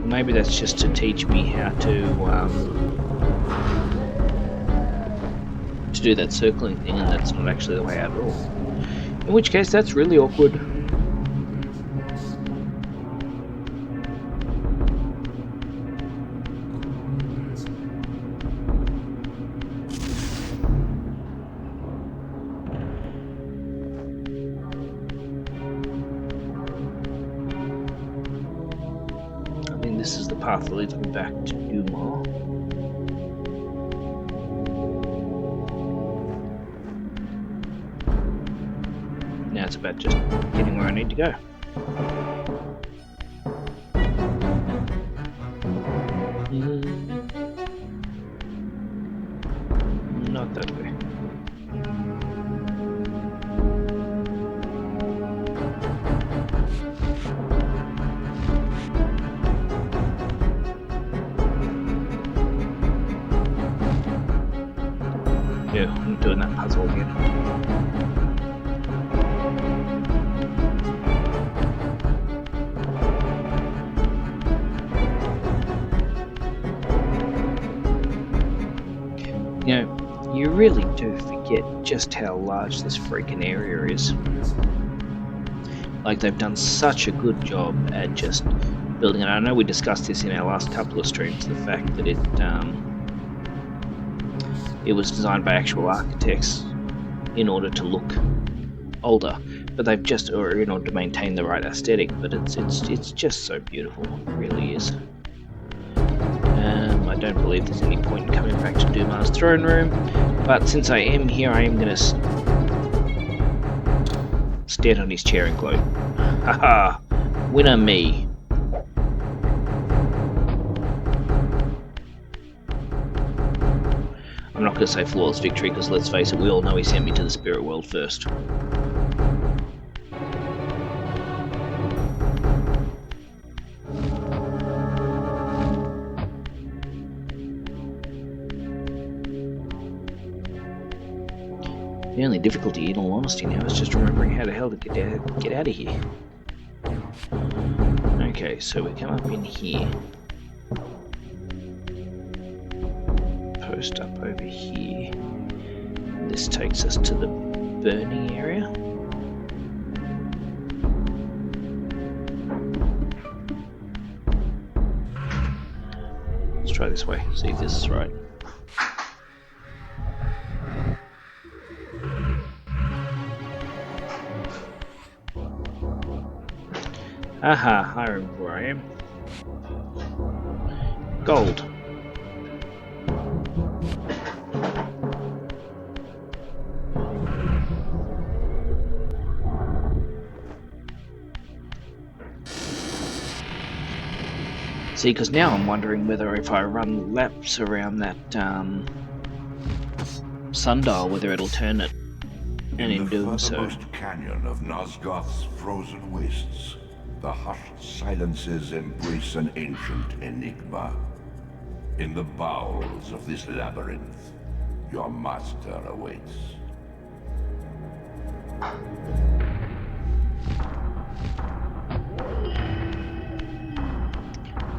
Maybe that's just to teach me how to do that circling thing, and that's not actually the way out at all. In which case, that's really awkward. This is the path that leads me back to Dumas. Now it's about just getting where I need to go. Not that way. Yeah, I'm doing that puzzle again. You know, you really do forget just how large this freaking area is. Like, they've done such a good job at just building it. I know we discussed this in our last couple of streams, the fact that it was designed by actual architects in order to look older, but they've just, or in order to maintain the right aesthetic. But it's just so beautiful, it really is. I don't believe there's any point in coming back to Dumas' throne room, but since I am here, I am going to stand on his chair and gloat. Haha, winner me. I'm not going to say flawless victory, because let's face it, we all know he sent me to the spirit world first. The only difficulty, in all honesty, now is just remembering how the hell to get out of here. Okay, so we come up in here. Post up over here. This takes us to the burning area. Let's try this way, see if this is right. Aha, I remember where I am. Gold. See, because now I'm wondering whether if I run laps around that sundial, whether it'll turn it, and in doing so... In the furthermost canyon of Nosgoth's frozen wastes, the hushed silences embrace an ancient enigma. In the bowels of this labyrinth, your master awaits.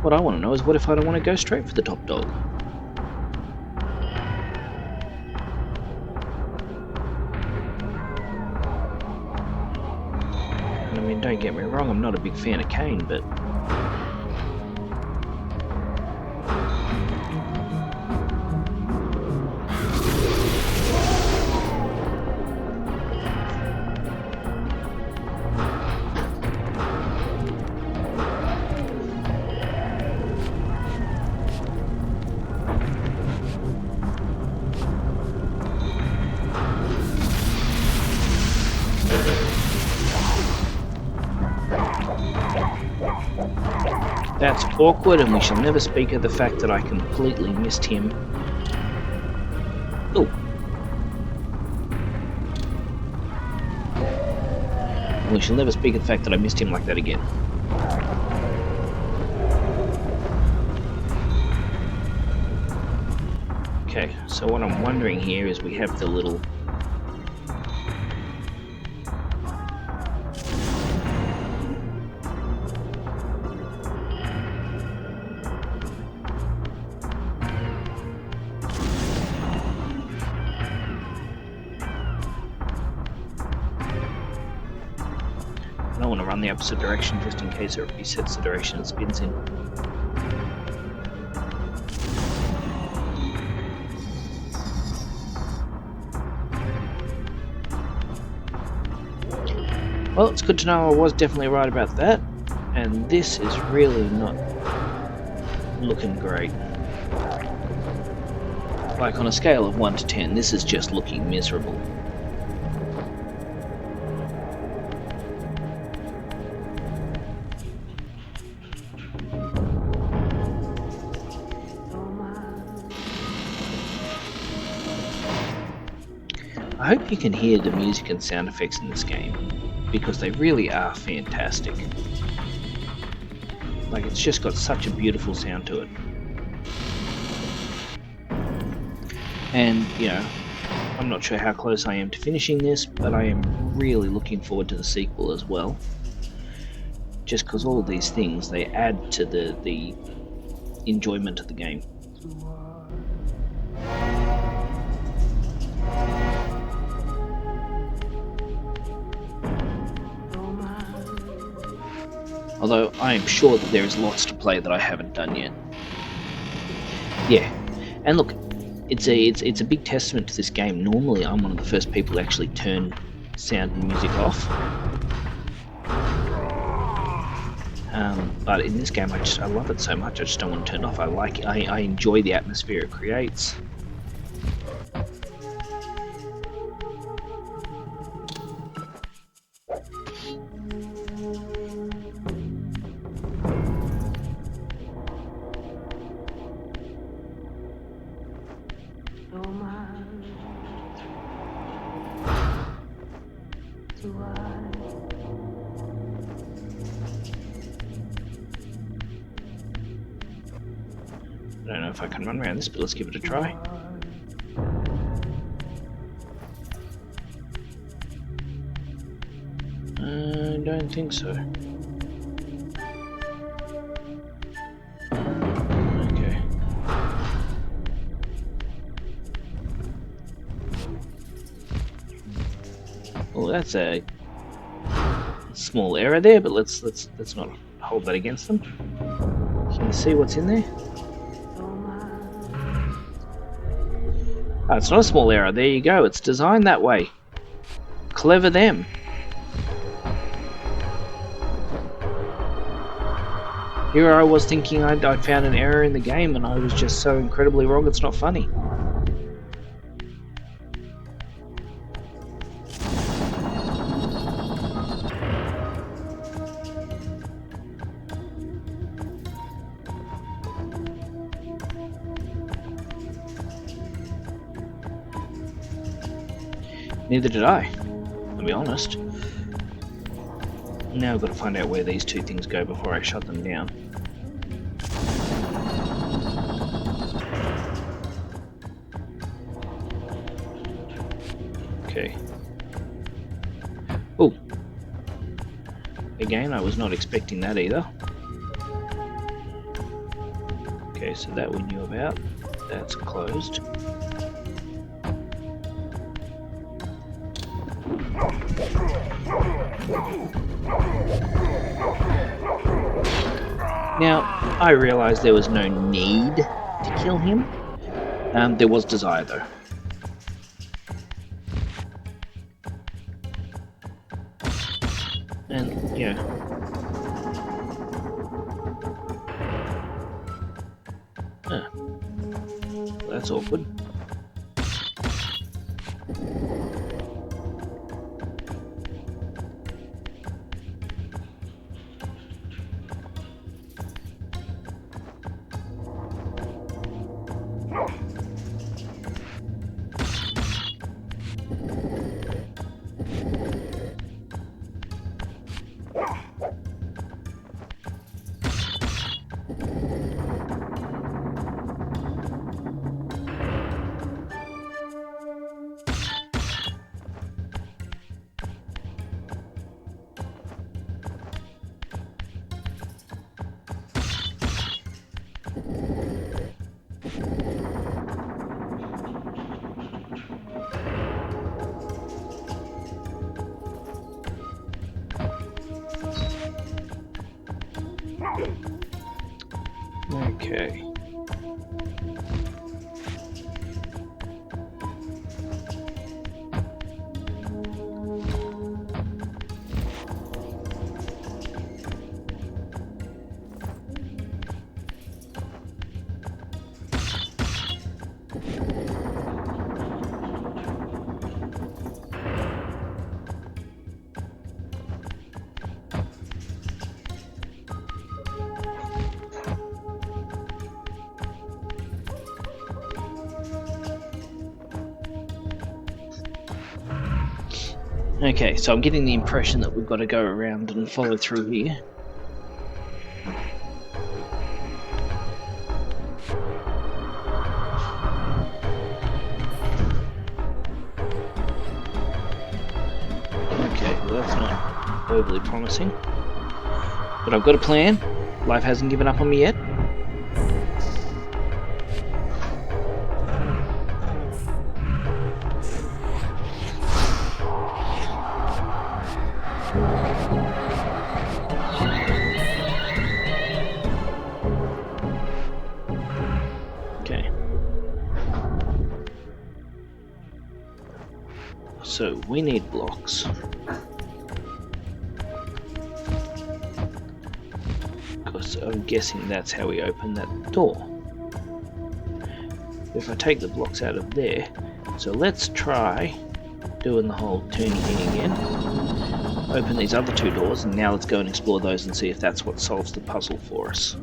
What I want to know is, what if I don't want to go straight for the top dog? I mean, don't get me wrong, I'm not a big fan of Cain, but... That's awkward, and we shall never speak of the fact that I completely missed him. Oh. We shall never speak of the fact that I missed him like that again. Okay, so what I'm wondering here is we have the little... I don't want to run the opposite direction just in case it resets the direction it spins in. Well, it's good to know I was definitely right about that, and this is really not looking great. Like, on a scale of 1 to 10, this is just looking miserable. I hope you can hear the music and sound effects in this game, because they really are fantastic. Like, it's just got such a beautiful sound to it. And, you know, I'm not sure how close I am to finishing this, but I am really looking forward to the sequel as well. Just because all of these things, they add to the enjoyment of the game. Although I am sure that there is lots to play that I haven't done yet. Yeah, and look, it's a big testament to this game. Normally, I'm one of the first people to actually turn sound and music off. But in this game, I love it so much. I just don't want to turn it off. I like it. I enjoy the atmosphere it creates. I don't know if I can run around this, but let's give it a try. I don't think so. Okay. Well, that's a small error there, but let's not hold that against them. Can you see what's in there? Oh, it's not a small error. There you go. It's designed that way. Clever them. Here I was thinking I found an error in the game, and I was just so incredibly wrong. It's not funny. Neither did I, to be honest. Now I've got to find out where these two things go before I shut them down. Okay. Oh. Again, I was not expecting that either. Okay, so that we knew about. That's closed. Now, I realised there was no need to kill him. There was desire, though. And, yeah. That's awkward. Okay. Okay, so I'm getting the impression that we've got to go around and follow through here. Okay, well that's not overly promising. But I've got a plan. Life hasn't given up on me yet. Okay. So we need blocks. Because I'm guessing that's how we open that door. If I take the blocks out of there, so let's try doing the whole turny thing again. Open these other two doors, and now let's go and explore those and see if that's what solves the puzzle for us.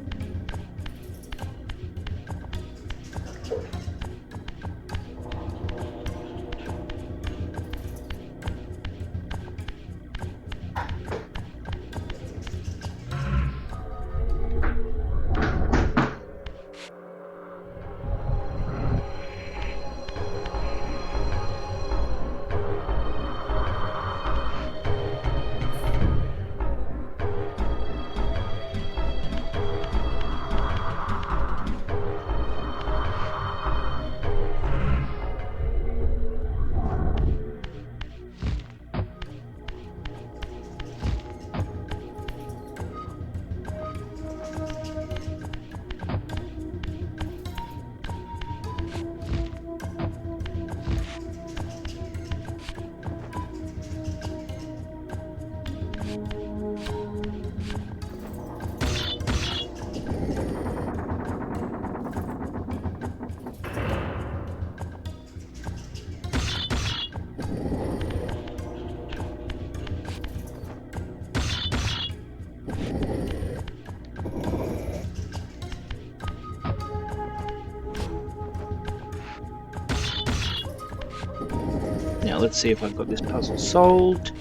Now let's see if I've got this puzzle solved,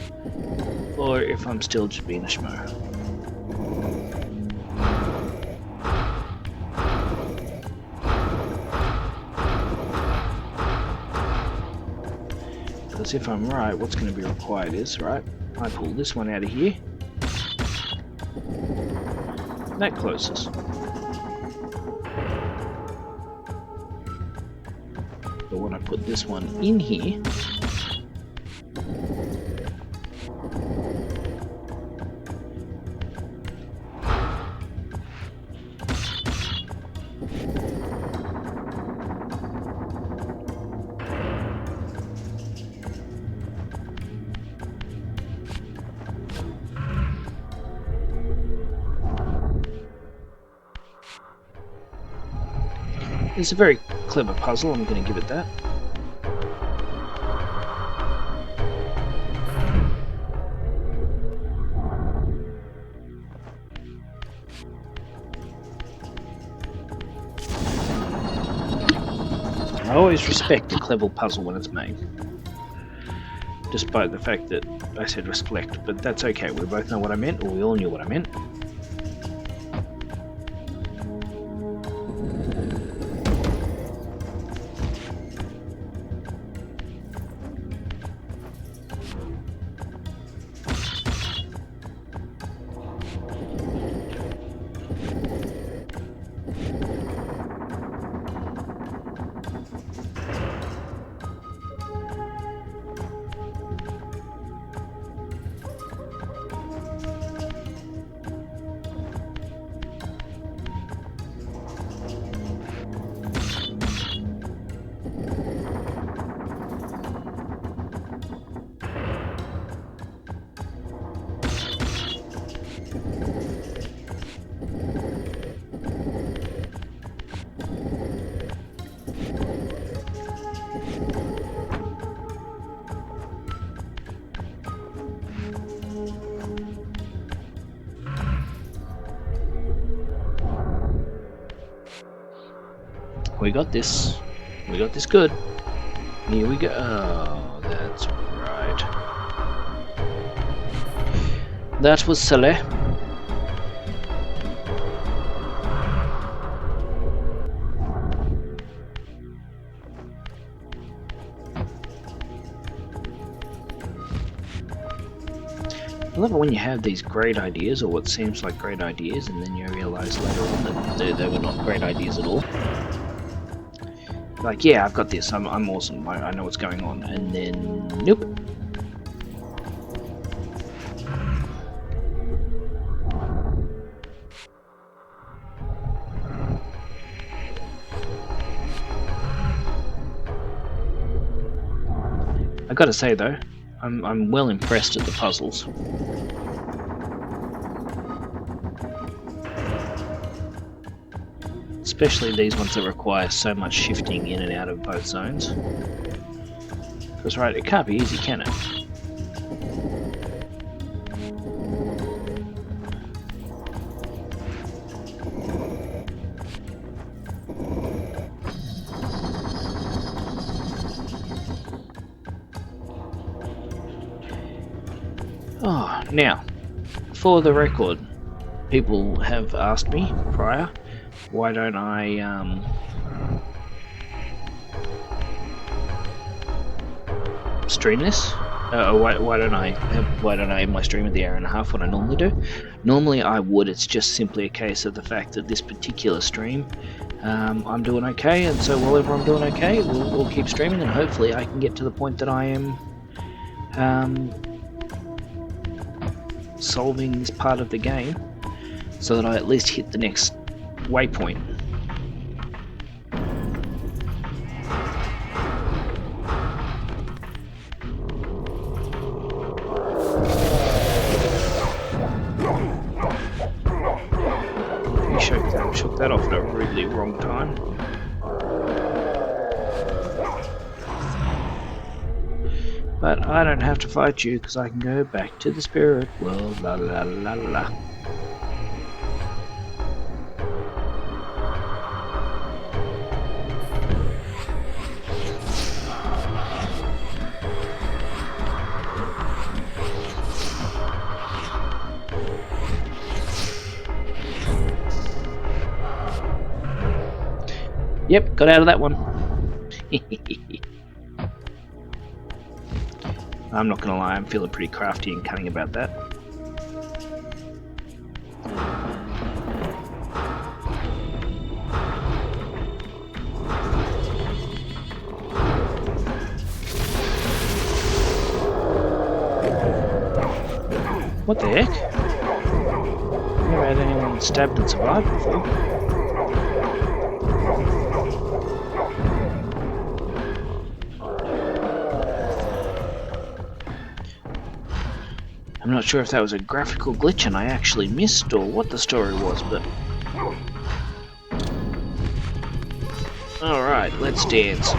or if I'm still just being a schmo. Because if I'm right, what's going to be required is, right, I pull this one out of here. That closes. But when I put this one in here, it's a very clever puzzle, I'm going to give it that. I always respect a clever puzzle when it's made. Despite the fact that I said respect, but that's okay, we both know what I meant, or we all knew what I meant. We got this. We got this good. Here we go. Oh, that's right. That was silly. I love it when you have these great ideas, or what seems like great ideas, and then you realise later on that they were not great ideas at all. Like, yeah, I've got this, I'm awesome, I know what's going on, and then, nope. I gotta say though, I'm well impressed at the puzzles. Especially these ones that require so much shifting in and out of both zones. Because right, it can't be easy, can it? Oh, now, for the record, people have asked me prior, why don't I stream this? Why don't I end my stream at the hour and a half when I normally do? Normally I would. It's just simply a case of the fact that this particular stream, I'm doing okay, and so whenever I'm doing okay, we'll keep streaming, and hopefully I can get to the point that I am solving this part of the game, so that I at least hit the next waypoint. Shook that off at a really wrong time. But I don't have to fight you because I can go back to the spirit world. La la la la. Yep, got out of that one. I'm not gonna lie, I'm feeling pretty crafty and cunning about that. What the heck? Never had anyone stabbed and survived before. I'm not sure if that was a graphical glitch and I actually missed or what the story was, but... Alright, let's dance.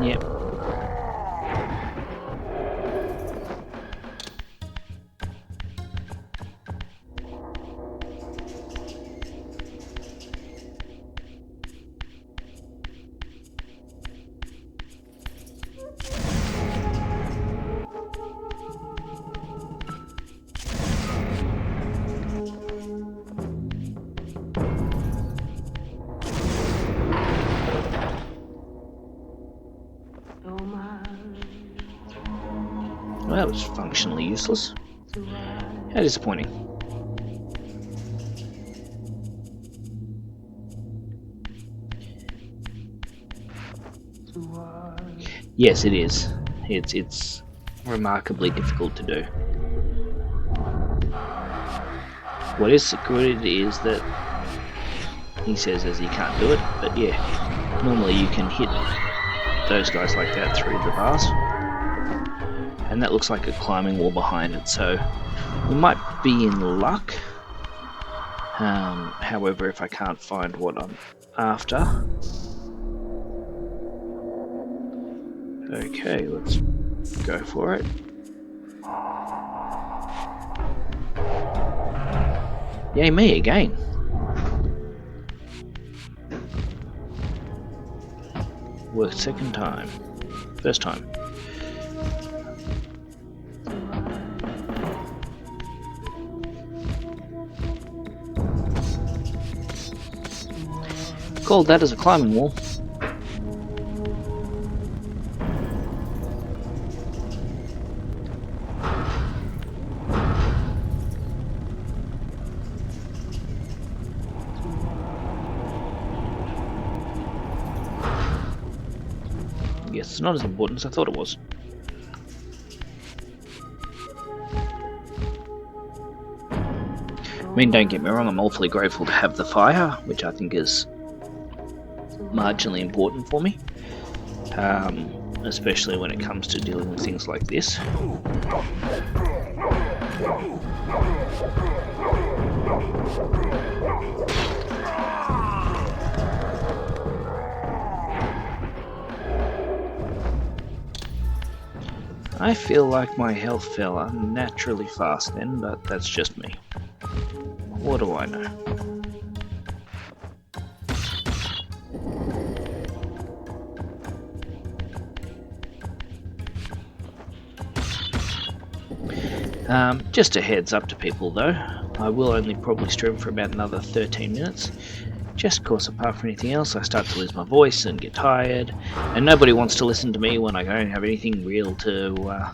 Yep. Well, that was functionally useless. How disappointing. Yes, it is. It's remarkably difficult to do. What is good is that he says as he can't do it, but yeah, normally you can hit those guys like that through the bars. And that looks like a climbing wall behind it, so we might be in luck. However, if I can't find what I'm after... Okay, let's go for it. Yay me again. Worked second time. First time. Called that as a climbing wall. Yes, it's not as important as I thought it was. I mean, don't get me wrong, I'm awfully grateful to have the fire, which I think is marginally important for me, especially when it comes to dealing with things like this. I feel like my health fell unnaturally fast then, but that's just me. What do I know? Just a heads up to people though, I will only probably stream for about another 13 minutes, just because apart from anything else I start to lose my voice and get tired, and nobody wants to listen to me when I don't have anything real to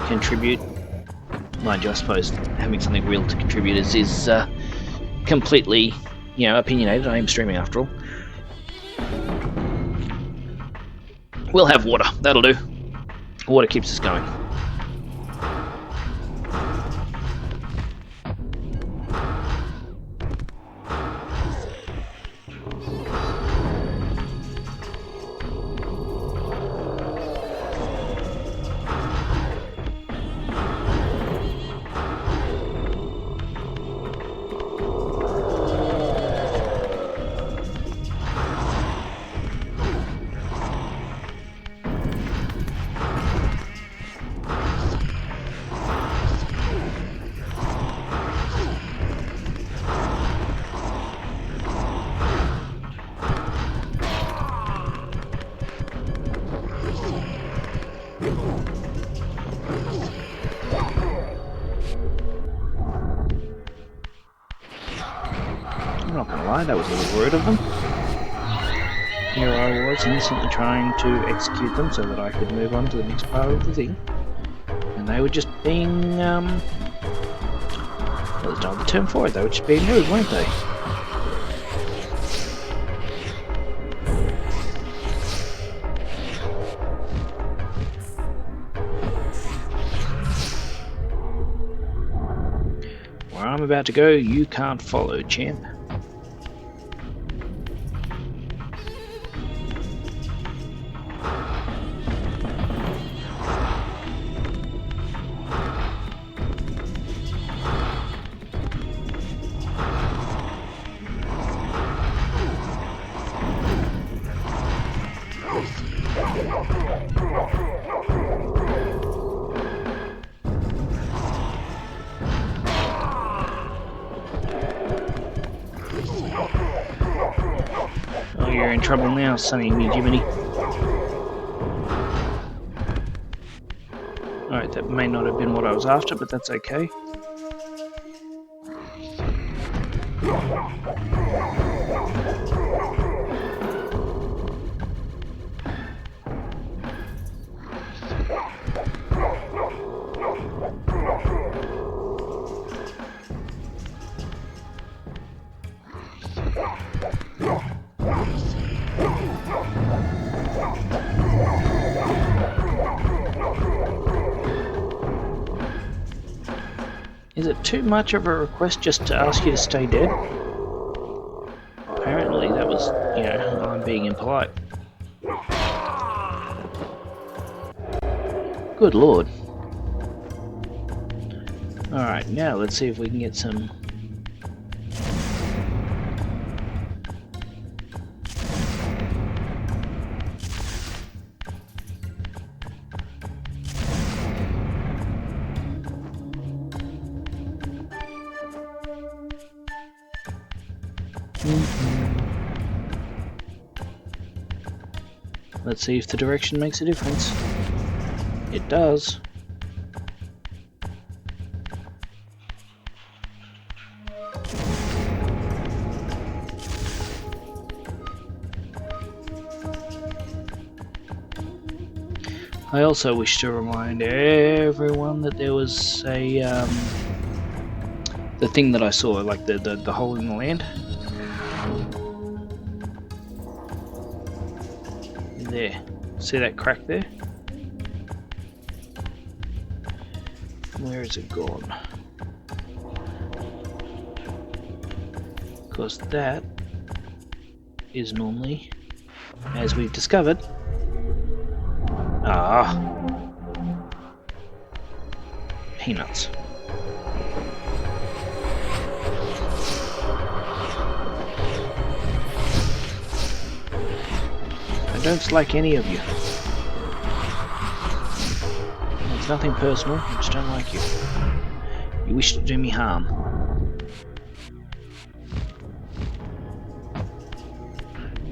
contribute. Mind you, I suppose having something real to contribute is completely, opinionated. I am streaming after all. We'll have water, that'll do. Water keeps us going. I'm not gonna lie, that was a little rude of them. Here I was innocently trying to execute them so that I could move on to the next part of the thing. And they were just being, well, there's no other term for it, they were just being rude, weren't they? Where I'm about to go, you can't follow, champ. Oh, you're in trouble now, Sonny me Jiminy. Alright, that may not have been what I was after, but that's okay. Is it too much of a request just to ask you to stay dead? Apparently that was, I'm being impolite. Good lord. Alright, now let's see if we can get some... Let's see if the direction makes a difference. It does. I also wish to remind everyone that there was a the thing that I saw, like the hole in the land. There. See that crack there? Where is it gone? Because that is normally as we've discovered. Ah, peanuts. I don't like any of you. It's nothing personal, I just don't like you. You wish to do me harm.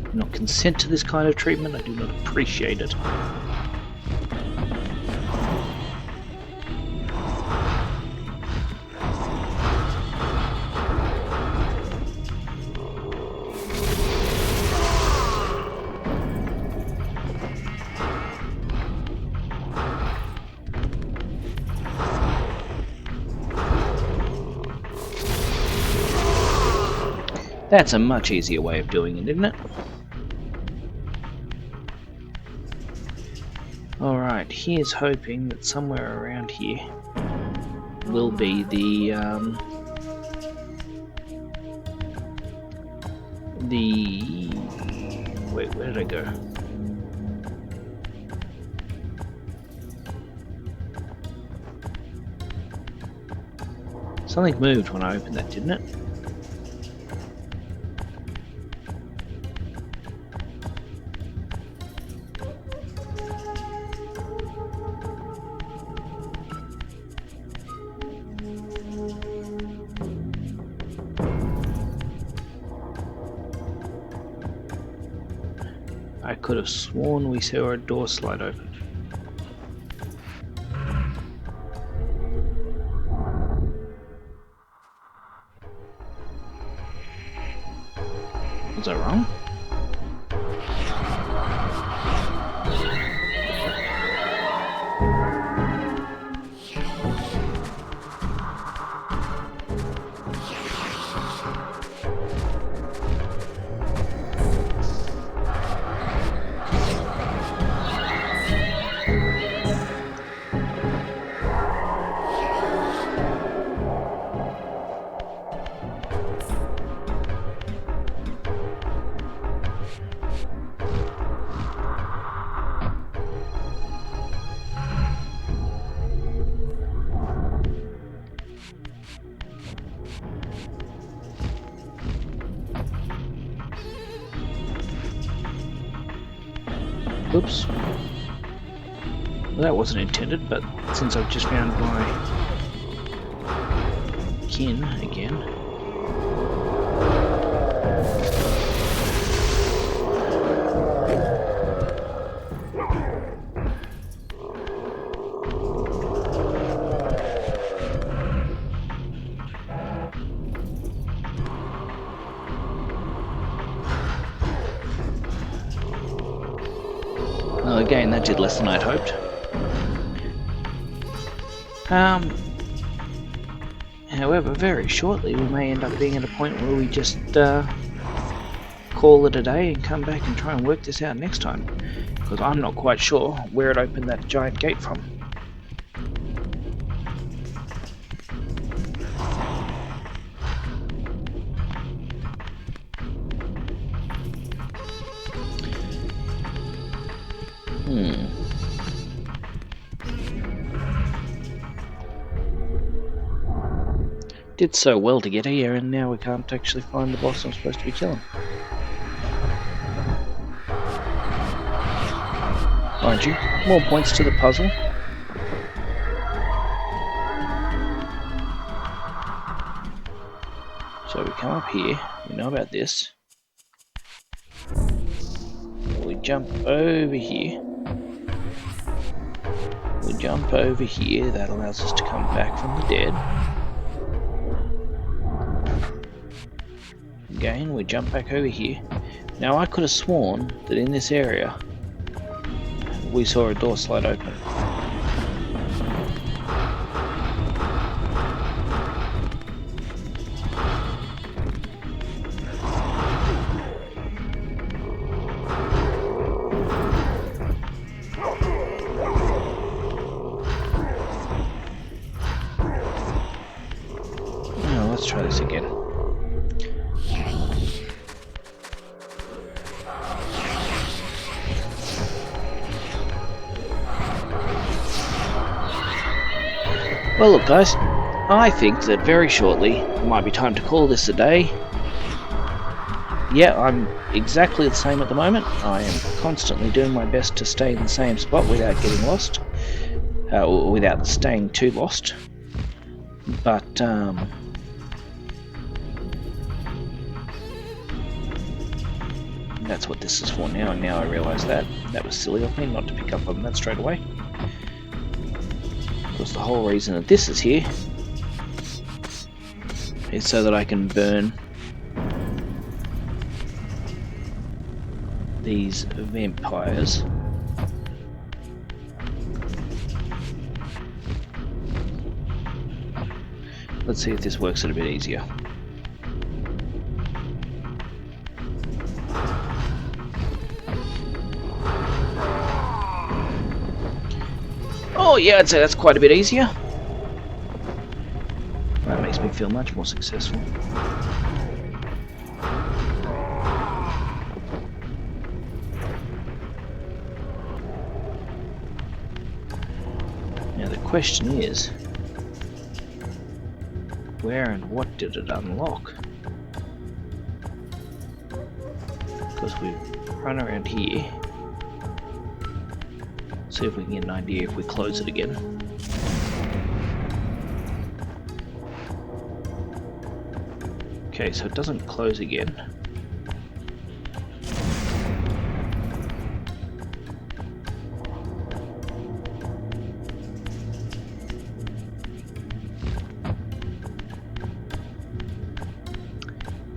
Do not consent to this kind of treatment, I do not appreciate it. That's a much easier way of doing it, isn't it? Alright, here's hoping that somewhere around here will be the wait, where did I go? Something moved when I opened that, didn't it? I could have sworn we saw a door slide open. Was I wrong? Oops. Well, that wasn't intended, but since I've just found my kin again. Well, again, that did less than I'd hoped. However, very shortly we may end up being at a point where we just call it a day and come back and try and work this out next time, because I'm not quite sure where it opened that giant gate from. Did so well to get here, and now we can't actually find the boss I'm supposed to be killing. Mind you, more points to the puzzle. So we come up here, we know about this. We jump over here. We jump over here, that allows us to come back from the dead. Again, we jump back over here. Now I could have sworn that in this area we saw a door slide open. Now let's try this again. Well, look, guys, I think that very shortly it might be time to call this a day. Yeah, I'm exactly the same at the moment. I am constantly doing my best to stay in the same spot without getting lost, or without staying too lost. But that's what this is for now, and now I realise that. That was silly of me not to pick up on that straight away. Because the whole reason that this is here is so that I can burn these vampires. Let's see if this works it a bit easier. Oh yeah, I'd say that's quite a bit easier. That makes me feel much more successful. Now the question is, where and what did it unlock? Because we run around here. See if we can get an idea if we close it again. Okay, so it doesn't close again.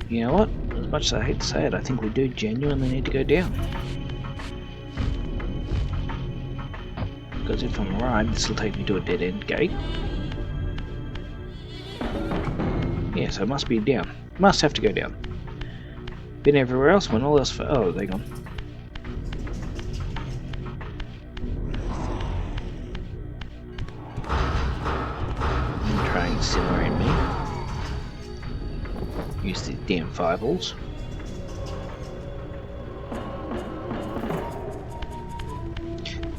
You know what? As much as I hate to say it, I think we do genuinely need to go down. Because if I'm right, this will take me to a dead-end gate. Yeah, so it must be down. Must have to go down. Been everywhere else when all else... Oh, they're gone. I'm trying to incinerate me. Use these damn fireballs.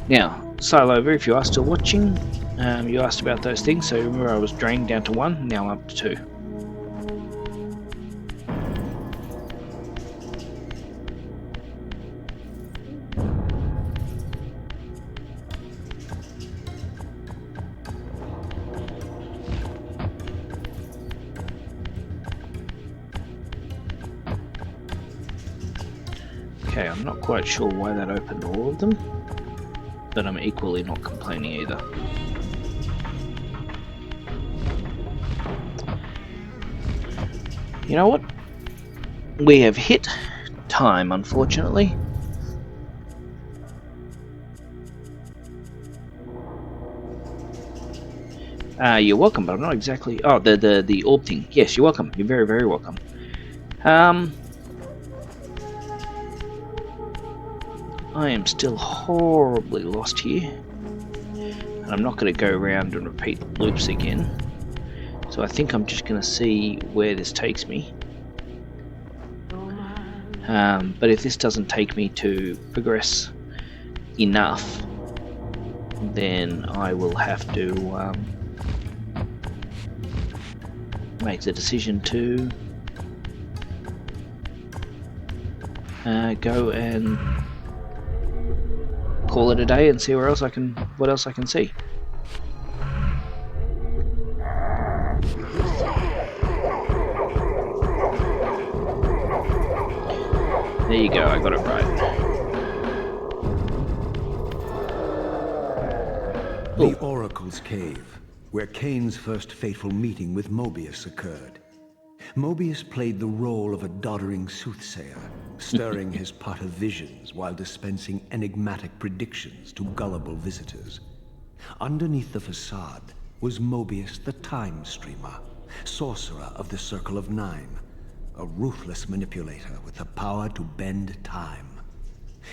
Now, Silover, if you are still watching, you asked about those things, so remember I was drained down to 1, now I'm up to 2. Okay, I'm not quite sure why that opened all of them, but I'm equally not complaining either. You know what? We have hit time, unfortunately. You're welcome, but I'm not exactly... Oh, the orb thing. Yes, you're welcome. You're very, very welcome. I am still horribly lost here. And I'm not going to go around and repeat the loops again. So I think I'm just going to see where this takes me. But if this doesn't take me to progress enough, then I will have to make the decision to go and call it a day and see what else I can see. There you go, I got it right. The Oracle's Cave, where Kane's first fateful meeting with Mobius occurred. Mobius played the role of a doddering soothsayer, stirring his pot of visions while dispensing enigmatic predictions to gullible visitors. Underneath the facade was Mobius the Time Streamer, sorcerer of the Circle of Nine, a ruthless manipulator with the power to bend time.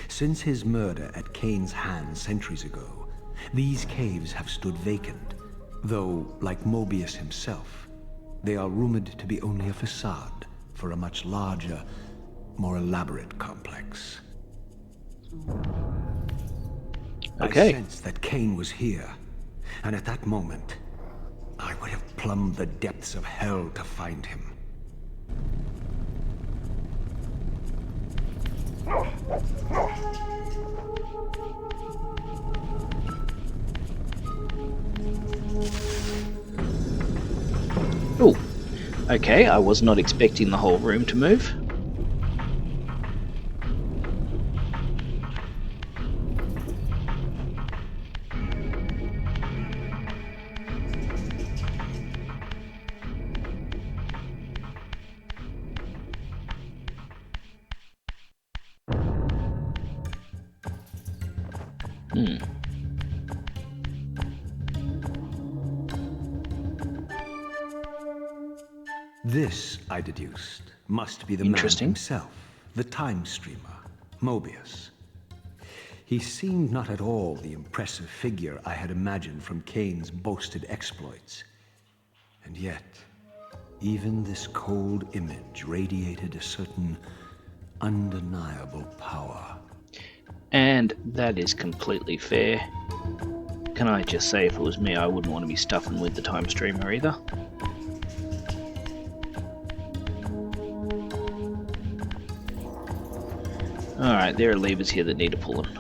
Since his murder at Kane's hands centuries ago, these caves have stood vacant, though, like Mobius himself, they are rumored to be only a facade for a much larger, more elaborate complex. Okay. I sensed that Kane was here, and at that moment, I would have plumbed the depths of hell to find him. Oh, okay, I was not expecting the whole room to move. This, I deduced, must be the man Interesting. himself, the time streamer, Mobius. He seemed not at all the impressive figure I had imagined from Kane's boasted exploits. And yet, even this cold image radiated a certain undeniable power. And that is completely fair. Can I just say, if it was me, I wouldn't want to be stuffing with the time streamer either. Alright, there are levers here that need to pull them.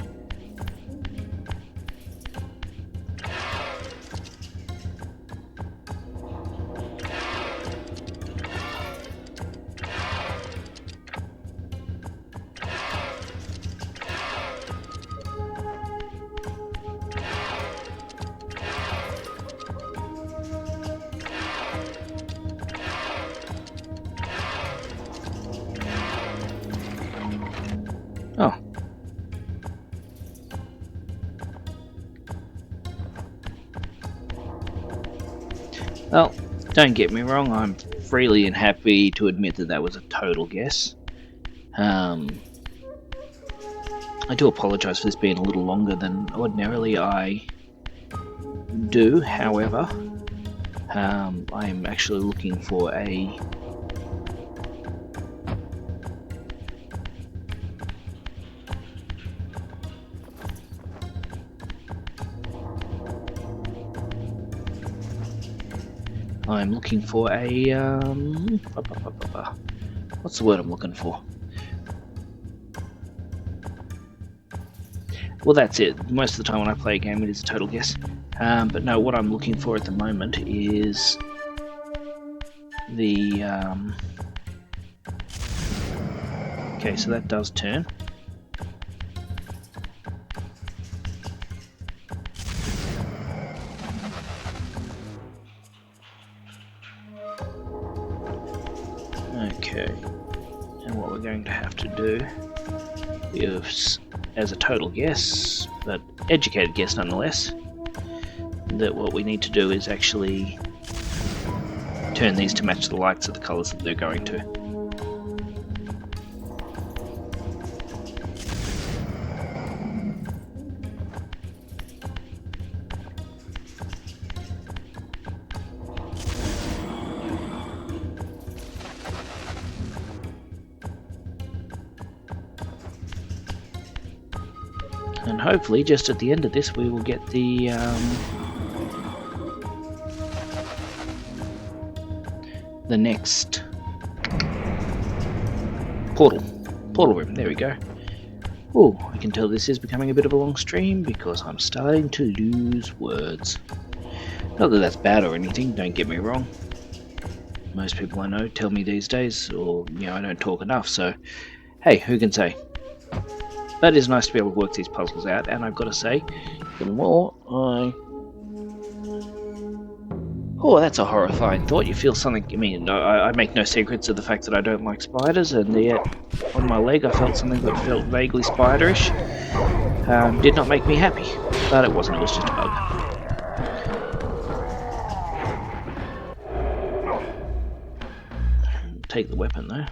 Oh. Well, don't get me wrong, I'm freely and happy to admit that that was a total guess. I do apologise for this being a little longer than ordinarily I do, however, I'm actually looking for a what's the word I'm looking for? Well, that's it. Most of the time when I play a game, it is a total guess. But no, what I'm looking for at the moment is the... Okay, so that does turn. Okay, and what we're going to have to do is, as a total guess, but educated guess nonetheless, that what we need to do is actually turn these to match the lights of the colours that they're going to. And hopefully, just at the end of this, we will get the next portal room. There we go. Oh, I can tell this is becoming a bit of a long stream because I'm starting to lose words. Not that that's bad or anything, don't get me wrong. Most people I know tell me these days, or I don't talk enough, so hey, who can say? But it is nice to be able to work these puzzles out, and I've got to say, the more I... Oh, that's a horrifying thought. You feel something... I mean, I make no secrets of the fact that I don't like spiders, and yet on my leg I felt something that felt vaguely spiderish. Did not make me happy, but it wasn't. It was just a bug. Take the weapon, though.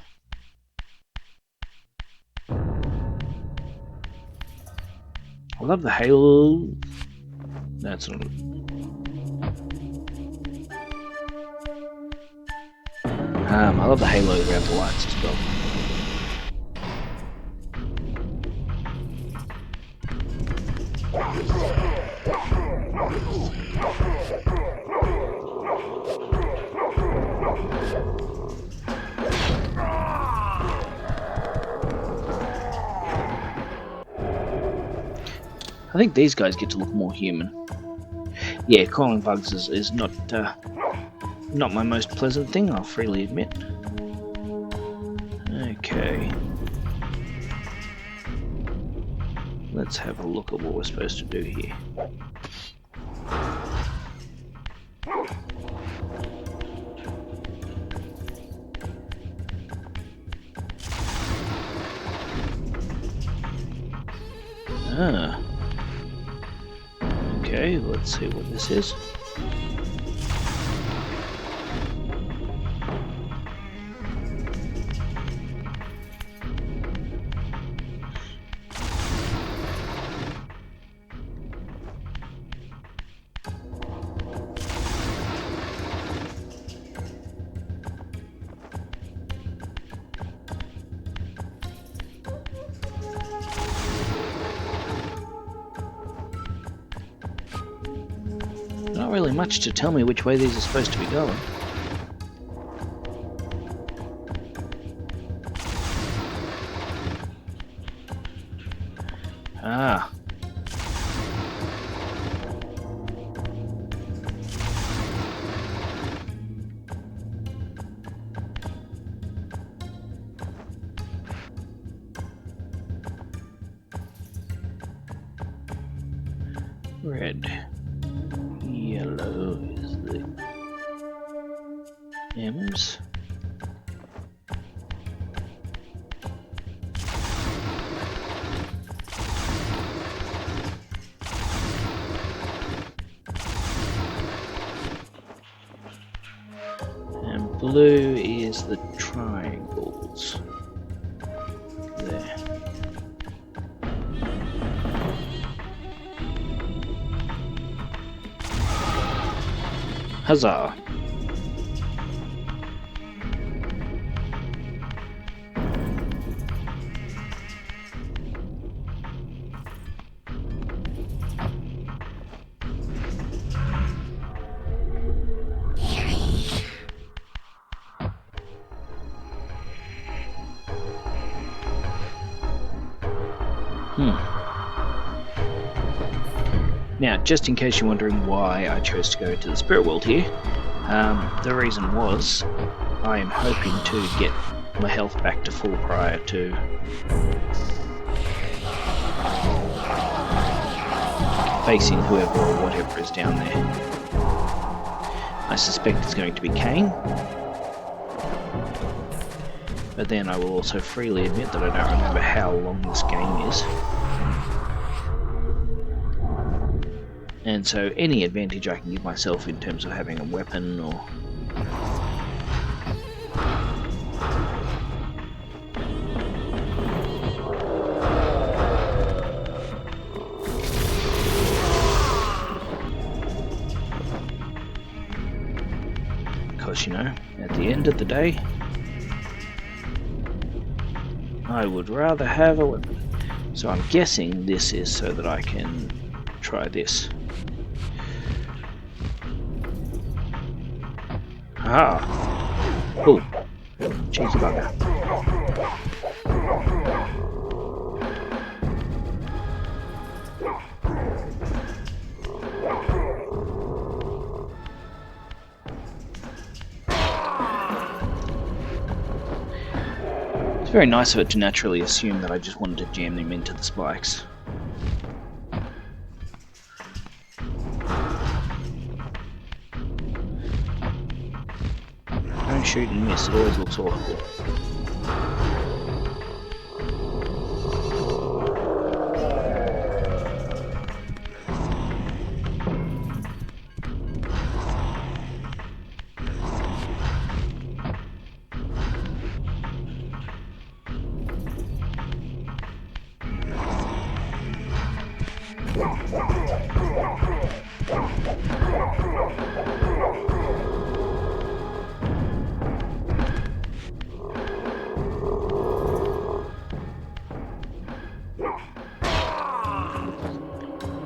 I love the halo. That's not... I love the halo around the lights as well. I think these guys get to look more human. Yeah, calling bugs is not my most pleasant thing, I'll freely admit. Okay. Let's have a look at what we're supposed to do here. Ah. Okay, let's see what this is. Not really much to tell me which way these are supposed to be going. Ah. Red. Yellow is the M's. And blue is the triangles. There. Huzzah! Now, just in case you're wondering why I chose to go to the spirit world here, the reason was I am hoping to get my health back to full prior to facing whoever or whatever is down there. I suspect it's going to be Kane, but then I will also freely admit that I don't remember how long this game is. And so any advantage I can give myself in terms of having a weapon or because, you know, at the end of the day, I would rather have a weapon. So I'm guessing this is so that I can try this. Ah! Oh! Cheeky bugger. It's very nice of it to naturally assume that I just wanted to jam them into the spikes. Don't shoot and miss, it always looks awful.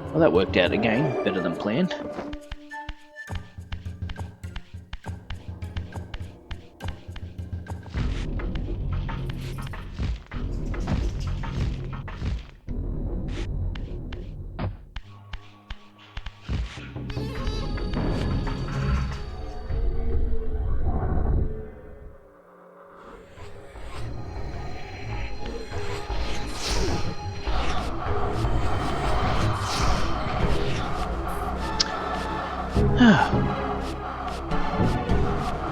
Well, that worked out again, better than planned.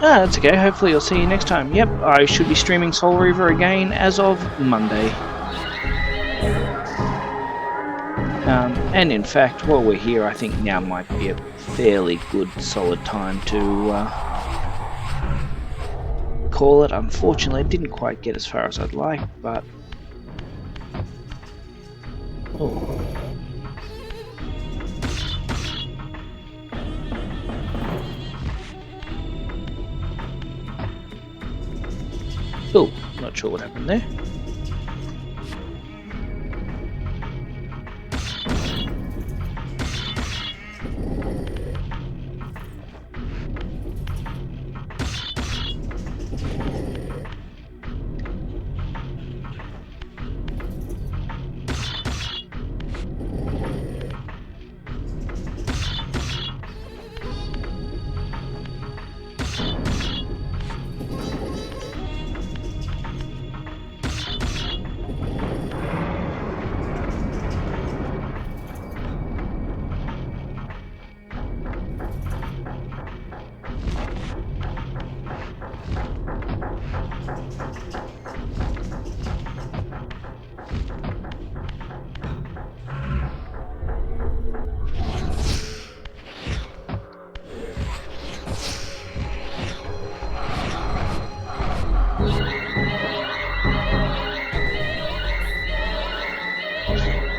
That's okay. Hopefully I'll see you next time. Yep, I should be streaming Soul Reaver again as of Monday. And in fact, while we're here, I think now might be a fairly good, solid time to call it. Unfortunately, I didn't quite get as far as I'd like, but... Oh. Oh, not sure what happened there.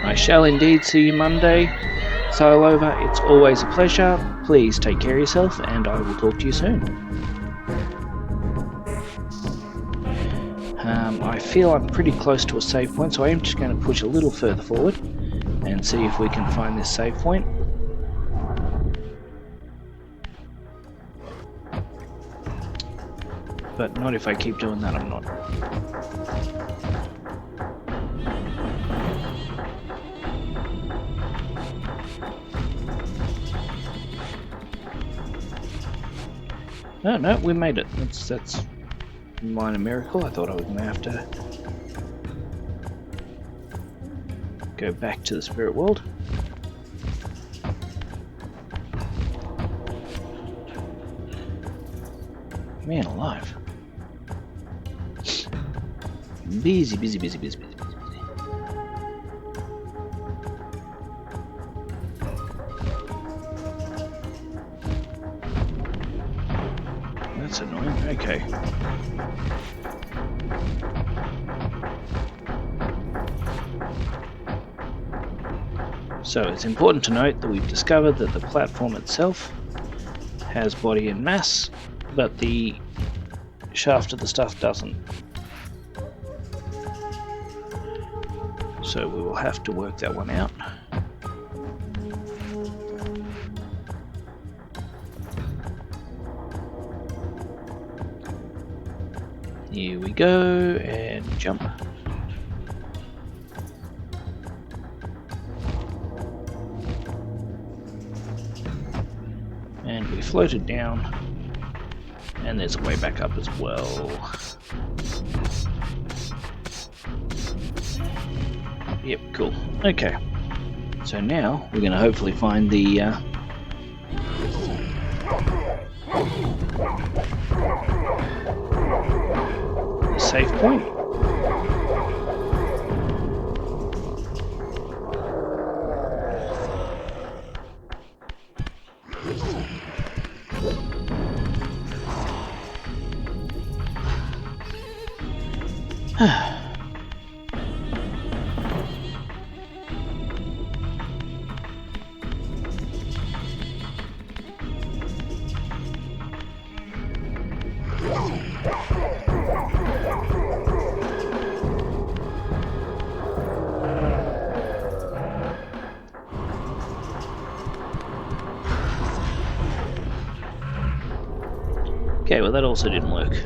I shall indeed see you Monday. Silova, it's always a pleasure. Please take care of yourself, and I will talk to you soon. I feel I'm pretty close to a save point, so I am just going to push a little further forward and see if we can find this save point. But not if I keep doing that, I'm not. Oh no, we made it. That's a minor miracle. I thought I was going to have to go back to the spirit world. Man alive. Busy, busy, busy, busy, busy, busy, busy. That's annoying. Okay. So it's important to note that we've discovered that the platform itself has body and mass, but the shaft of the stuff doesn't. So we will have to work that one out. Here we go, and jump. And we floated down, and there's a way back up as well. Yep, cool. Okay. So now we're going to hopefully find the safe point. Okay, well that also didn't work.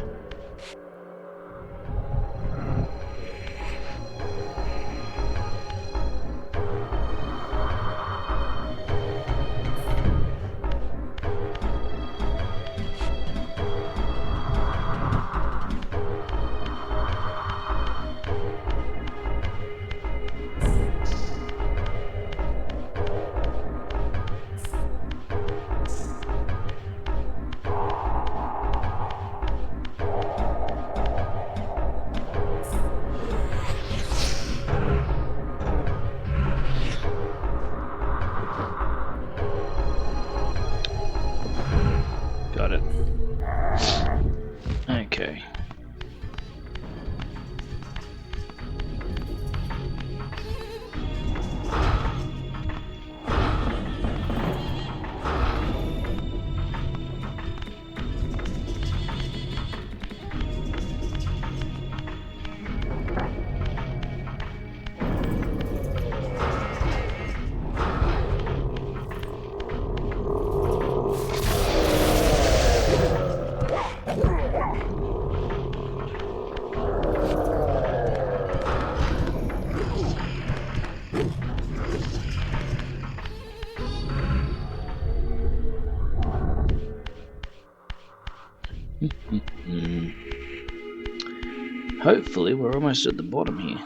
Hopefully we're almost at the bottom here,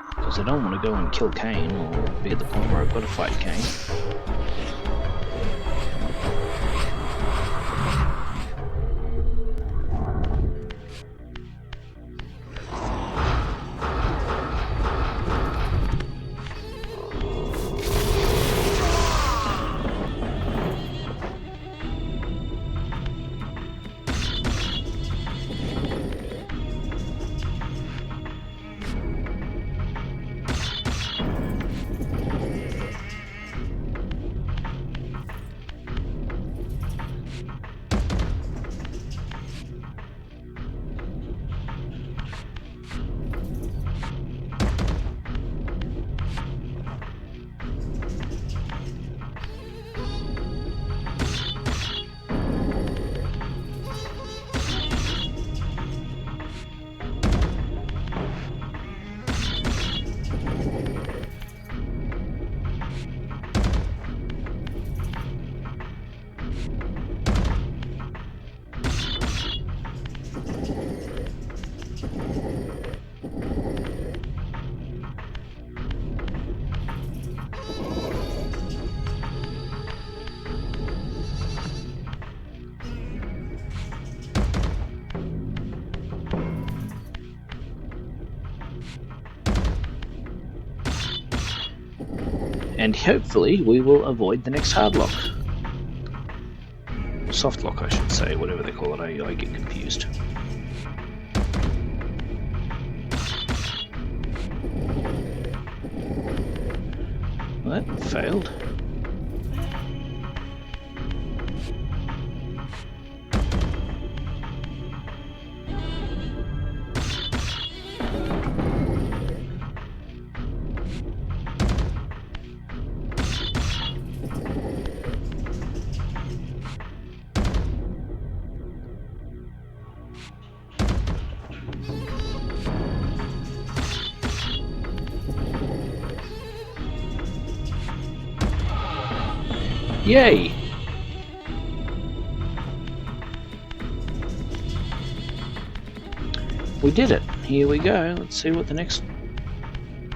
because I don't want to go and kill Kane or be at the point where I've got to fight Kane. And hopefully we will avoid the next hard lock. Soft lock, I should say, whatever they call it, I get confused. Well, that failed. Yay! We did it! Here we go. Let's see what the next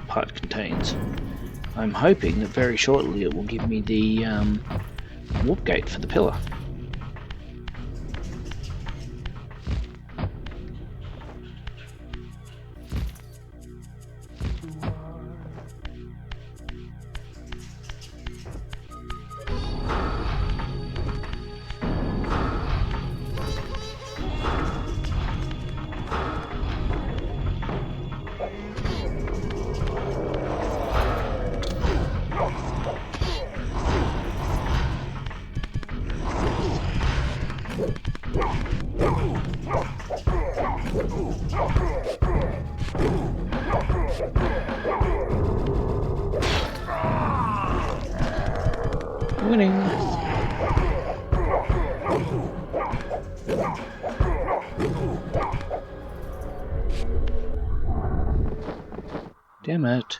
part contains. I'm hoping that very shortly it will give me the warp gate for the pillar. Winning! Damn it.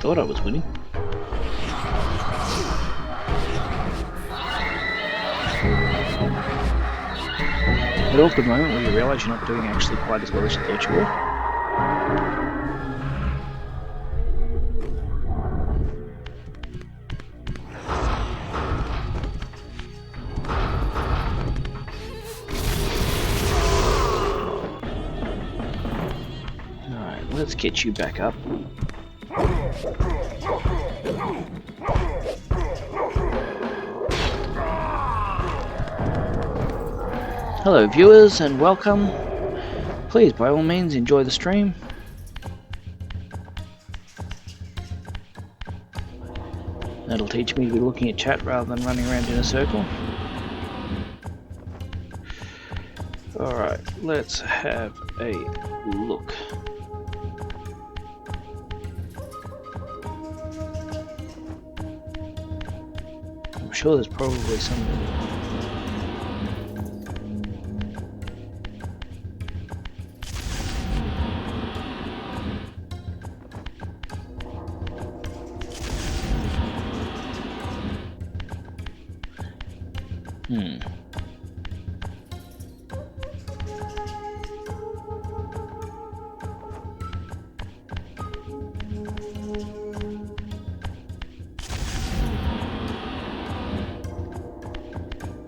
Thought I was winning. At an awkward moment where you realise you're not doing actually quite as well as you thought you were. Let's get you back up. Hello viewers and welcome. Please by all means enjoy the stream. That'll teach me to be looking at chat rather than running around in a circle. Alright, let's have a look. I'm sure there's probably something.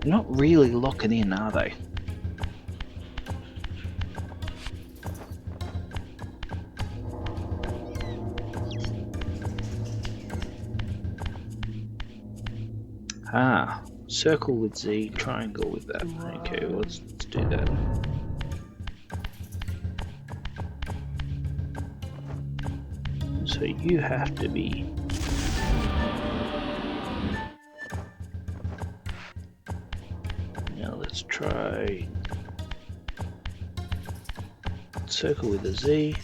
Not really locking in, are they? Ah, circle with Z, triangle with that. Okay, well, let's do that. So you have to be... Now let's try... circle with a Z.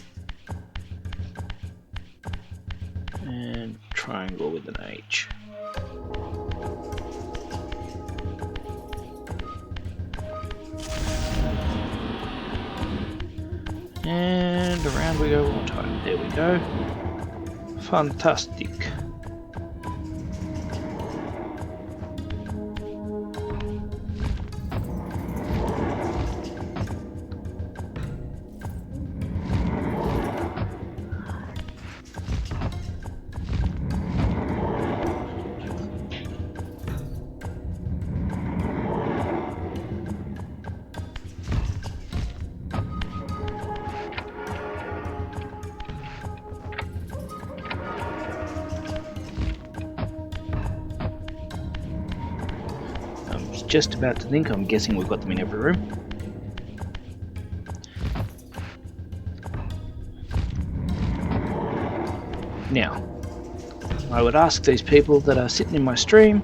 And triangle with an H. And around we go one more time. There we go. Fantastic. Just about to think, I'm guessing we've got them in every room. Now, I would ask these people that are sitting in my stream,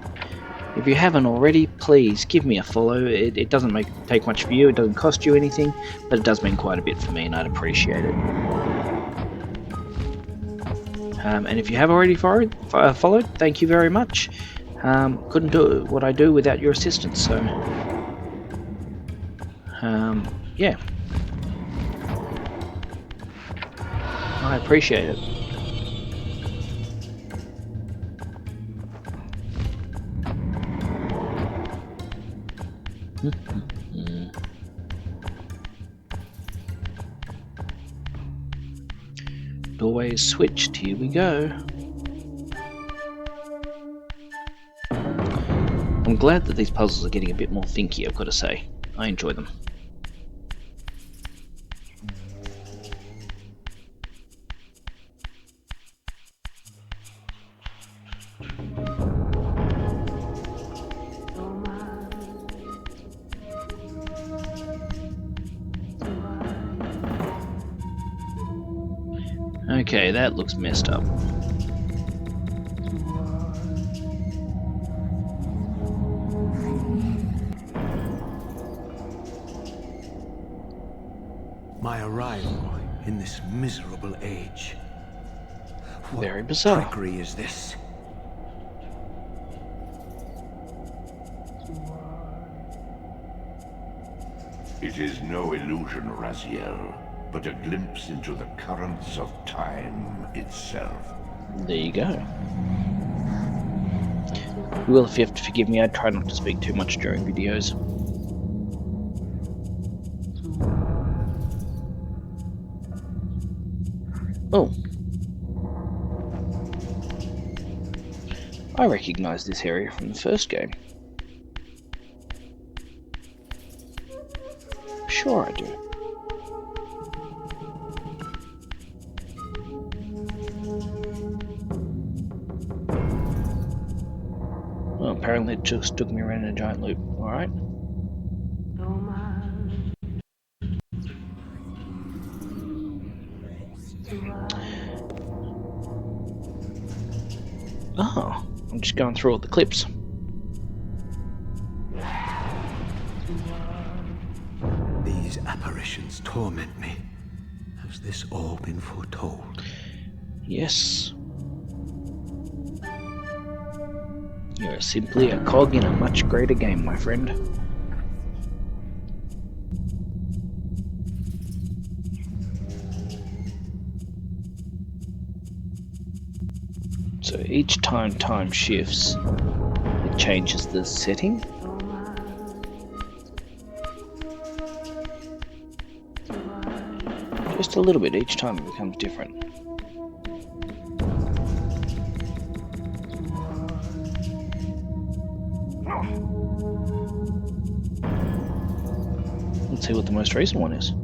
if you haven't already, please give me a follow. It doesn't take much for you, it doesn't cost you anything, but it does mean quite a bit for me and I'd appreciate it. And if you have already followed, thank you very much. Couldn't do what I do without your assistance, so yeah, I appreciate it. Doorway is switched, here we go. I'm glad that these puzzles are getting a bit more thinky, I've got to say. I enjoy them. Okay, that looks messed up. My arrival in this miserable age. What Very bizarre. trickery is this? It is no illusion, Raziel, but a glimpse into the currents of time itself. There you go. You will, if you have to forgive me, I try not to speak too much during videos. Oh. I recognise this area from the first game. Sure I do. Well, apparently it just took me around in a giant loop. Alright. Oh, I'm just going through all the clips. These apparitions torment me. Has this all been foretold? Yes. You're simply a cog in a much greater game, my friend. So each time time shifts, it changes the setting. Just a little bit, each time it becomes different. Let's see what the most recent one is.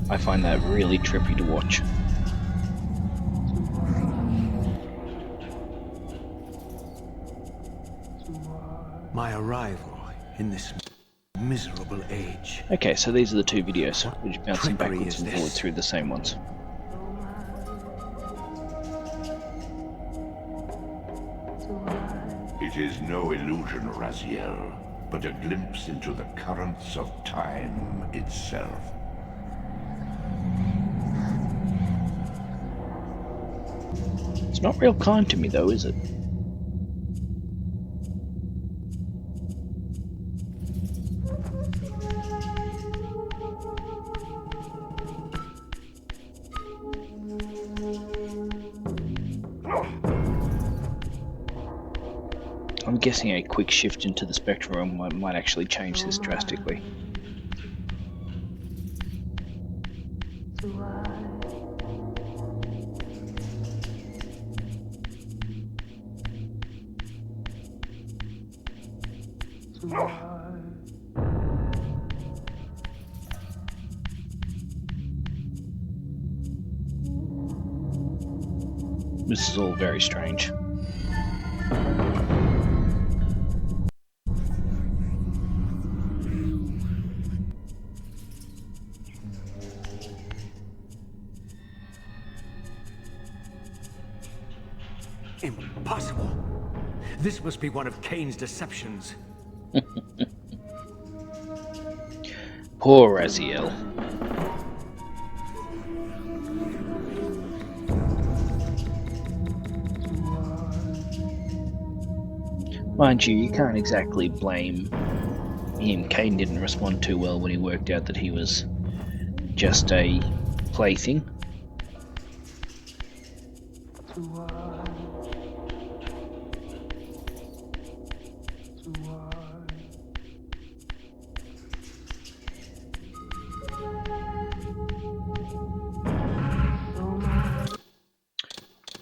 I find that really trippy to watch. My arrival in this miserable age. Okay, so these are the two videos, which bouncing Trickery backwards is and forwards this? through the same ones. It is no illusion, Raziel, but a glimpse into the currents of time itself. It's not real kind to me though, is it? I'm guessing a quick shift into the spectrum might actually change this drastically. This is all very strange. Impossible. This must be one of Kane's deceptions. Poor Raziel. Mind you, you can't exactly blame him. Kane didn't respond too well when he worked out that he was just a plaything.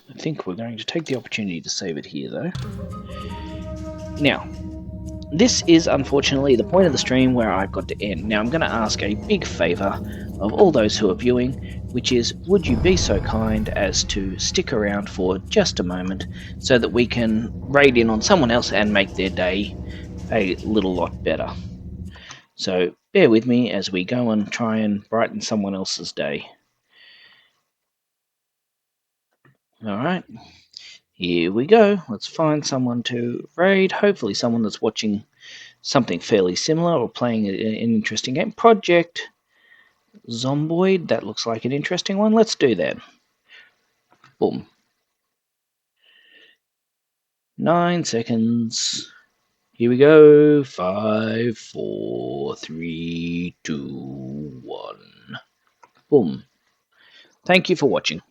I think we're going to take the opportunity to save it here though. Now, this is unfortunately the point of the stream where I've got to end. Now I'm going to ask a big favour of all those who are viewing, which is, would you be so kind as to stick around for just a moment so that we can raid in on someone else and make their day a little lot better. So bear with me as we go and try and brighten someone else's day. Alright, here we go. Let's find someone to raid. Hopefully someone that's watching something fairly similar or playing an interesting game. Project Zomboid, that looks like an interesting one. Let's do that. Boom. 9 seconds. Here we go. 5, 4, 3, 2, 1. Boom. Thank you for watching.